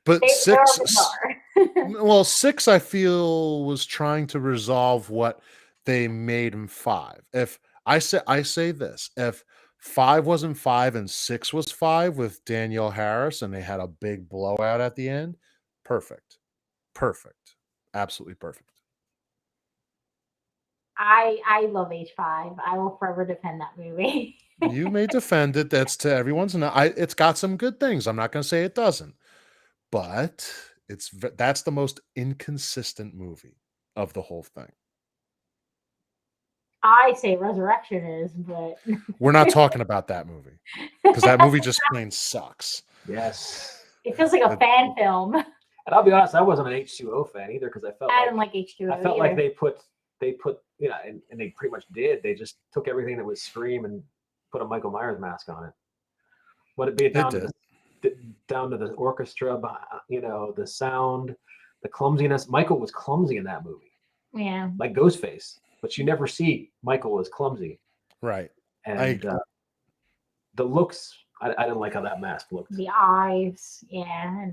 But They are bizarre. well, 6 I feel was trying to resolve what they made in 5. If I say this, if 5 wasn't 5 and 6 was 5 with Danielle Harris and they had a big blowout at the end, perfect. Perfect. Absolutely perfect. I love H5. I will forever defend that movie. You may defend it. That's to everyone's. It's got some good things. I'm not going to say it doesn't, but that's the most inconsistent movie of the whole thing. I say Resurrection is, but We're not talking about that movie because that movie just plain sucks. yes. It feels like a fan film. And I'll be honest, I wasn't an H2O fan either because I didn't like H2O. I felt like they put and they pretty much did. They just took everything that was Scream and put a Michael Myers mask on it. Would it be down to the orchestra, the sound, the clumsiness? Michael was clumsy in that movie. Yeah. Like Ghostface, but you never see Michael as clumsy. Right. And the looks, I didn't like how that mask looked. The eyes, yeah.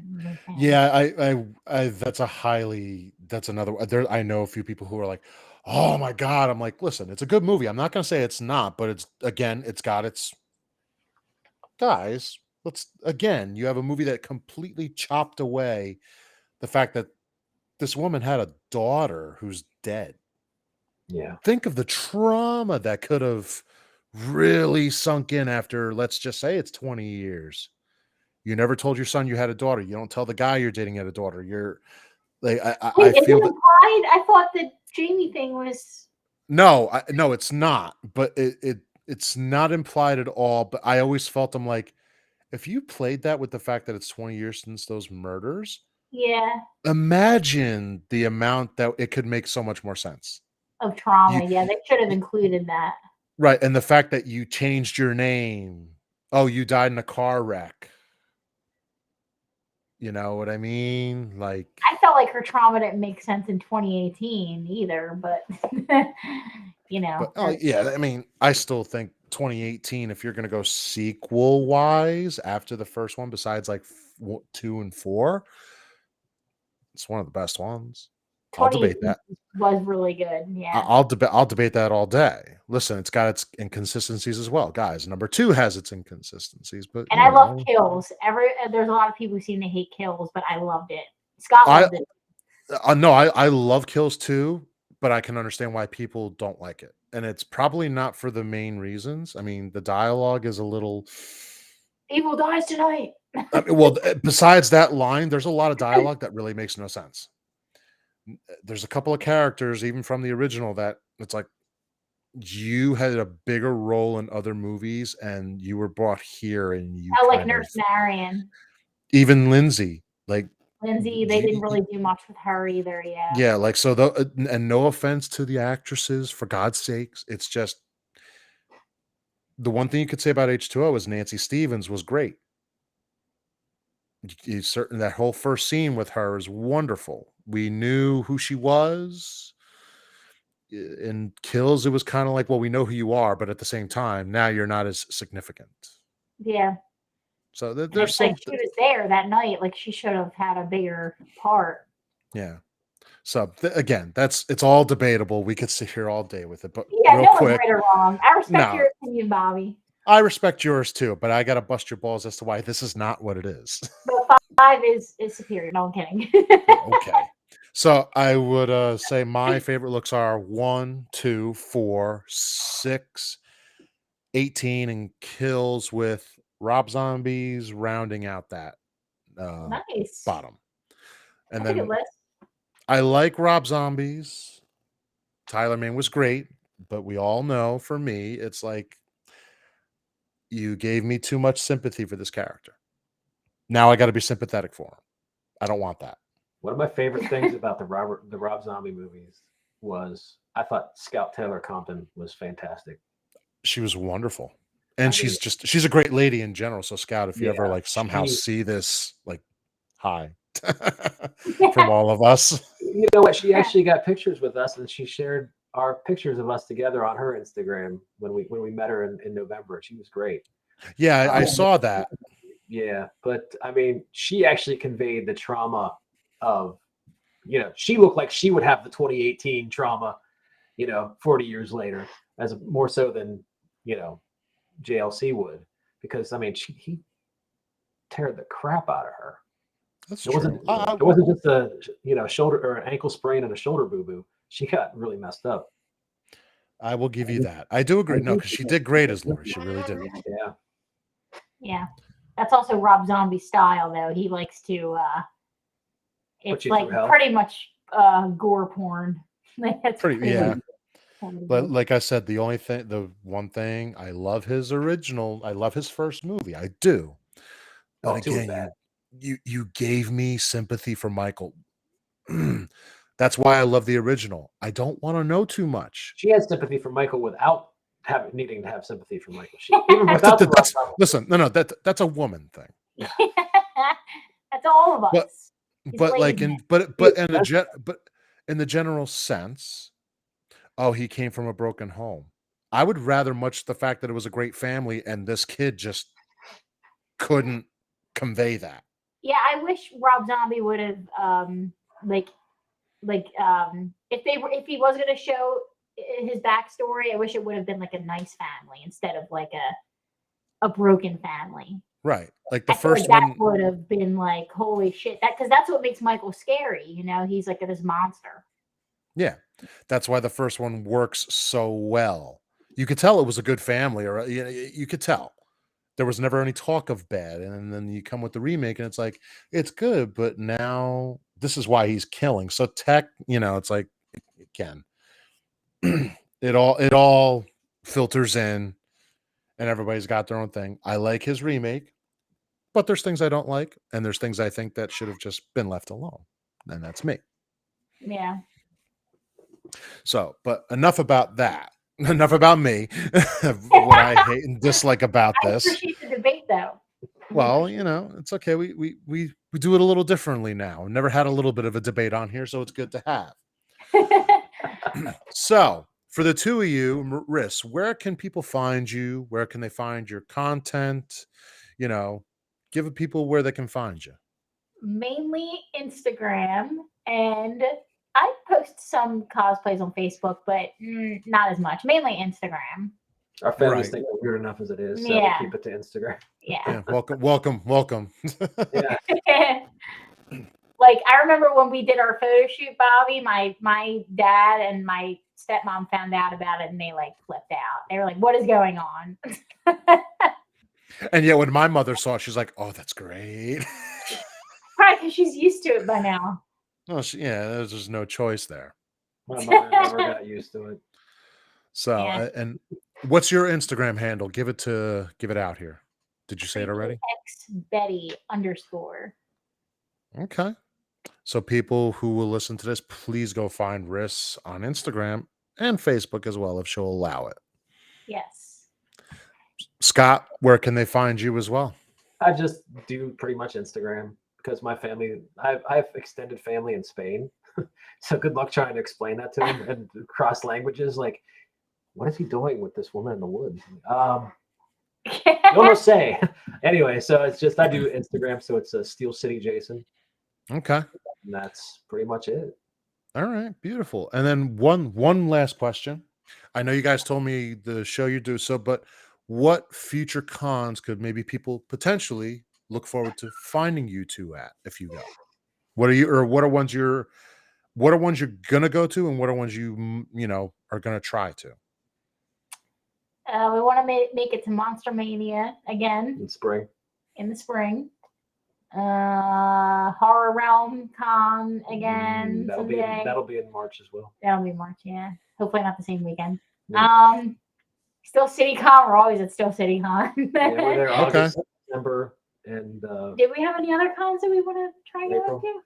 Yeah, that's another. I know a few people who are like, oh my God. I'm like, listen, it's a good movie. I'm not going to say it's not, but it's got its guys. You have a movie that completely chopped away the fact that this woman had a daughter who's dead. Yeah. Think of the trauma that could have really sunk in after, let's just say it's 20 years. You never told your son you had a daughter. You don't tell the guy you're dating had a daughter. You're like, I feel that. Implied? I thought the Jamie thing was. No, it's not. But it's not implied at all. But I always felt, I'm like, if you played that with the fact that it's 20 years since those murders, Yeah. imagine the amount that it could make so much more sense. Of trauma. Yeah, they should have included that. Right. And the fact that you changed your name. Oh, you died in a car wreck. You know what I mean? Like, I felt like her trauma didn't make sense in 2018 either, but But yeah, I mean, I still think 2018, if you're going to go sequel wise after the first one, besides like 2 and 4, it's one of the best ones. I'll debate that. was really good. Yeah. I'll debate that all day. Listen, it's got its inconsistencies as well, guys. Number 2 has its inconsistencies, but And I love kills. There's a lot of people who seem to hate kills, but I loved it. Scott I loved it. no, I love kills too, but I can understand why people don't like it, and it's probably not for the main reasons. I mean, the dialogue is a little. Evil dies tonight. I mean, well, besides that line, there's a lot of dialogue that really makes no sense. There's a couple of characters, even from the original, that it's like you had a bigger role in other movies, and you were brought here, and you I like kind Nurse of Marion. even Lindsay, like Lindsay, they didn't really do much with her either. Yeah. yeah, like so. And no offense to the actresses, for God's sakes, it's just the one thing you could say about H2O is Nancy Stevens was great. You certain that whole first scene with her is wonderful. We knew who she was. In Kills, it was kind of like, well, we know who you are, but at the same time, now you're not as significant. Yeah. So And there's it's some, like she was there that night. Like she should have had a bigger part. yeah. So again, it's all debatable. We could sit here all day with it, but Yeah, real no one's quick, right or wrong. I respect no, your opinion, Bobby. I respect yours too, but I got to bust your balls as to why this is not what it is. But 5 is superior. No, I'm kidding. Okay. So I would say my favorite looks are 1, 2, 4, 6, 18, and Kills, with Rob Zombies rounding out that Nice. bottom. And That's a good then list. I like Rob Zombies. Tyler Mane was great, but we all know, for me, it's like you gave me too much sympathy for this character. Now I got to be sympathetic for him. I don't want that. One of my favorite things about the Rob Zombie movies was I thought Scout Taylor Compton was fantastic. She was wonderful. And she's a great lady in general. So Scout, if you ever like somehow see this, like, hi from all of us. You know what? She actually got pictures with us, and she shared our pictures of us together on her Instagram when we met her in November. She was great. Yeah, I saw that. Yeah, but I mean, she actually conveyed the trauma of, she looked like she would have the 2018 trauma, 40 years later, as more so than, JLC would, because I mean, he teared the crap out of her. That's It true. wasn't just a shoulder or an ankle sprain and a shoulder boo-boo. She got really messed up. I will give you that. I do agree. No, because she did great as Lori. She really did. Yeah. Yeah. That's also Rob Zombie's style, though. He likes to it's like pretty much gore porn. That's pretty, yeah. But like I said, the one thing, I love his first movie. I do. But again, you gave me sympathy for Michael. That's why I love the original. I don't want to know too much. She has sympathy for Michael without needing to have sympathy for Michael. Even without listen, no, that's a woman thing. That's all of us. But in the general sense, oh, he came from a broken home. I would rather much the fact that it was a great family and this kid just couldn't convey that. Yeah, I wish Rob Zombie would have if he was going to show his backstory, I wish it would have been like a nice family instead of like a broken family. Right. Like the first one would have been like, holy shit. Because that's what makes Michael scary. He's like this monster. Yeah. That's why the first one works so well. You could tell it was a good family, or you could tell. There was never any talk of bad. And then you come with the remake and it's like, it's good, but now this is why he's killing. So it's like, again, it all filters in and everybody's got their own thing. I like his remake, but there's things I don't like. And there's things I think that should have just been left alone. And that's me. Yeah. So, but enough about that. Enough about me. What I hate and dislike about this. I appreciate the debate, though. Well, it's okay. We do it a little differently now. I've never had a little bit of a debate on here, so it's good to have. So, for the two of you, Marissa, where can people find you? Where can they find your content? Give people where they can find you. Mainly Instagram, and I post some cosplays on Facebook, but not as much. Mainly Instagram. Our families Right. think we're weird enough as it is, so Yeah. we'll keep it to Instagram. Yeah. Yeah. Welcome. Yeah. Like I remember when we did our photo shoot, Bobby, my dad and my stepmom found out about it and they like flipped out. They were like, "What is going on?" And yet when my mother saw it, she's like, "Oh, that's great." Probably because she's used to it by now. No, there's just no choice there. My mother never got used to it. So, Yeah. and what's your Instagram handle? Give it out here. Did you say it already? X Betty _ Okay. So people who will listen to this, please go find Riss on Instagram and Facebook as well, if she'll allow it. Yes. Scott, where can they find you as well? I just do pretty much Instagram because my family, I have extended family in Spain. So good luck trying to explain that to them and cross languages. Like, what is he doing with this woman in the woods? You almost say. Anyway, so it's just, I do Instagram. So it's a Steel City Jason. Okay. And that's pretty much it. All right, beautiful. And then one last question. I know you guys told me the show you do so, but what future cons could maybe people potentially look forward to finding you two at if you go? What are ones you're gonna go to, and what are ones you are gonna try to? We want to make it to Monster Mania again In spring. in the spring. Horror Realm Con again someday. That'll be in March as well. That'll be March, yeah. Hopefully not the same weekend. Yeah. Still City Con. We're always at Still City Con. Yeah, we're there Okay. August, September, and Did we have any other cons that we want to try April. out to?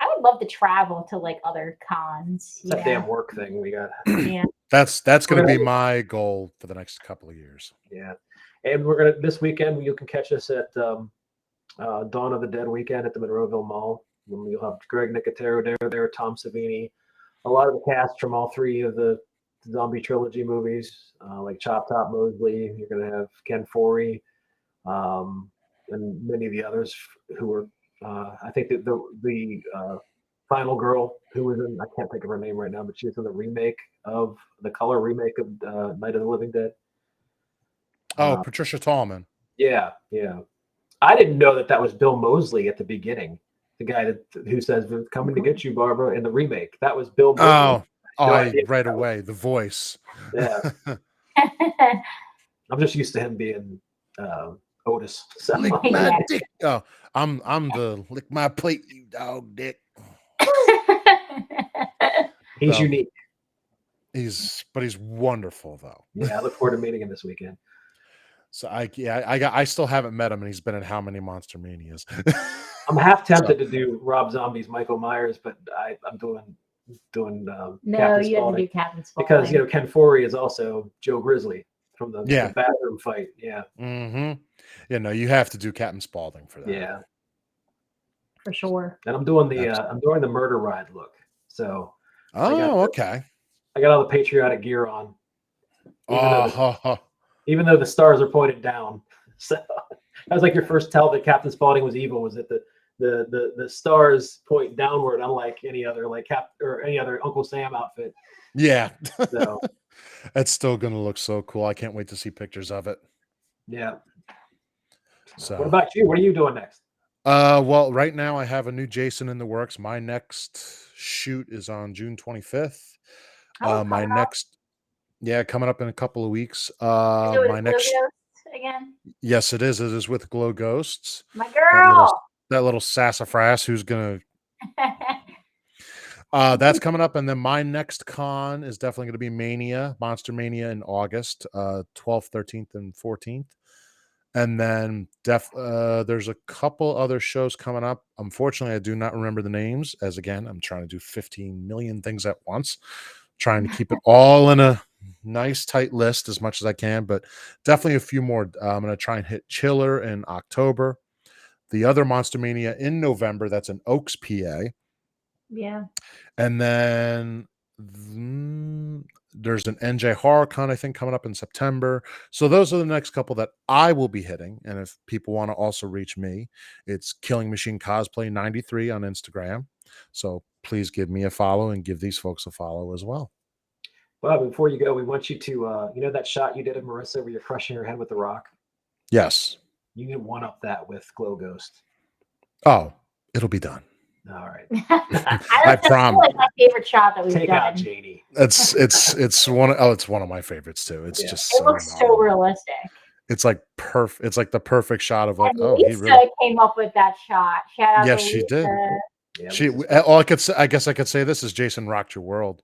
I would love to travel to like other cons. it's that damn work thing we got. Yeah. That's gonna be my goal for the next couple of years. Yeah, and we're gonna this weekend. You can catch us at Dawn of the Dead weekend at the Monroeville Mall. You'll have Greg Nicotero there, Tom Savini, a lot of the cast from all three of the zombie trilogy movies, like Chop Top Mosley. You're gonna have Ken Foree, and many of the others who were. I think that the final girl who was in, I can't think of her name right now, but she was in the remake of the color remake of Night of the Living Dead. Oh, Patricia Tallman. Yeah. I didn't know that was Bill Moseley at the beginning. The guy who says "We're coming to get you, Barbara" in the remake. That was Bill Moseley. Right away, the voice. Yeah. I'm just used to him being Otis. So. Lick my dick. Oh, I'm the lick my plate, you dog dick. He's unique. He's wonderful though. Yeah, I look forward to meeting him this weekend. So I still haven't met him, and he's been in how many Monster Manias? I'm half tempted to do Rob Zombie's Michael Myers, but I'm doing no, Captain you have to Spaulding do Captain Spaulding because Ken Foree is also Joe Grizzly from the bathroom fight. Yeah. Mm-hmm. You have to do Captain Spaulding for that. Yeah. For sure. And I'm doing the Murder Ride look. So okay. I got all the patriotic gear on. Even though the stars are pointed down. So that was like your first tell that Captain Spaulding was evil, was that the stars point downward, unlike any other any other Uncle Sam outfit. Yeah. So that's still gonna look so cool. I can't wait to see pictures of it. Yeah. So what about you? What are you doing next? Well, right now I have a new Jason in the works. My next shoot is on June 25th. My next coming up in a couple of weeks. My next again. Yes, it is. It is with Glow Ghosts. My girl. That little sassafras who's gonna that's coming up, and then my next con is definitely gonna be Monster Mania in August, 12th, 13th, and 14th. And then there's a couple other shows coming up. Unfortunately, I do not remember the names, as again, I'm trying to do 15 million things at once, trying to keep it all in a nice tight list as much as I can, but definitely a few more. I'm going to try and hit Chiller in October. The other Monster Mania in November, that's in Oaks, PA. Yeah. And then there's an NJ HorrorCon, I think, coming up in September. So those are the next couple that I will be hitting. And if people want to also reach me, it's Killing Machine Cosplay 93 on Instagram. So please give me a follow and give these folks a follow as well. Bob, before you go, we want you to, you know, that shot you did of Marissa where you're crushing her head with the rock? Yes. You can one up that with Glow Ghost. Oh, it'll be done. All right. I That's promise. like my favorite shot that we've Take done. out JD. It's one of my favorites too. It's Yeah. just It so looks so gnarly. realistic. It's like perfect. It's like the perfect shot of like, And oh, he Lisa really. came up with that shot. Shout out Yes, to she Lisa. did. Yeah, She. Lisa's All I could say, I guess I could say this is Jason rocked your world.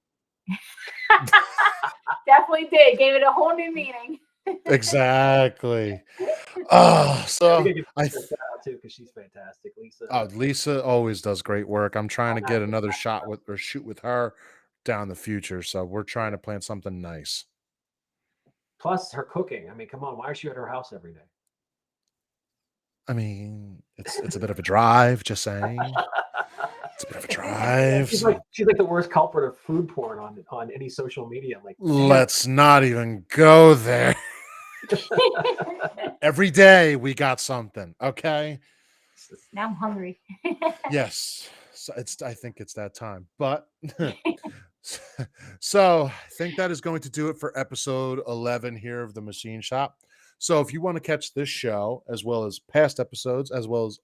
Definitely did. Gave it a whole new meaning. Exactly. Oh, we so gotta give I. her a shout out too because she's fantastic. Lisa. Oh, Lisa always does great work. I'm trying to get another shot with or shoot with her down the future. So we're trying to plan something nice. Plus her cooking. I mean, come on, why is she at her house every day? I mean, it's a bit of a drive, just saying. It's a bit of a drive. She's so like the worst culprit of food porn on any social media. I'm like, let's not even go there. Every day we got something, okay? Now I'm hungry. Yes. So I think it's that time. But so I think that is going to do it for episode 11 here of the Machine Shop. So if you want to catch this show as well as past episodes as well as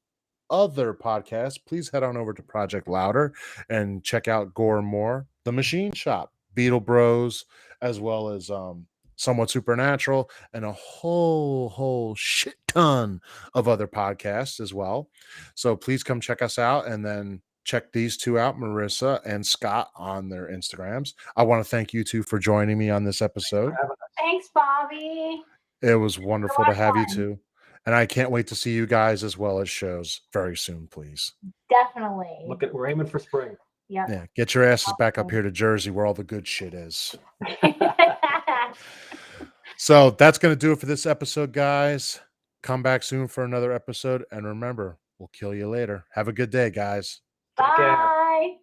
other podcasts, please head on over to Project Louder and check out Gore More, The Machine Shop, Beetle Bros, as well as Somewhat Supernatural, and a whole shit ton of other podcasts as well. So please come check us out and then check these two out, Marissa and Scott, on their Instagrams. I want to thank you two for joining me on this episode. Thanks, Bobby. It was wonderful to have you two. And I can't wait to see you guys as well as shows very soon, please. Definitely. we're aiming for spring. Yep. Yeah, get your asses back up here to Jersey where all the good shit is. So that's going to do it for this episode, guys. Come back soon for another episode. And remember, we'll kill you later. Have a good day, guys. Take care. Bye.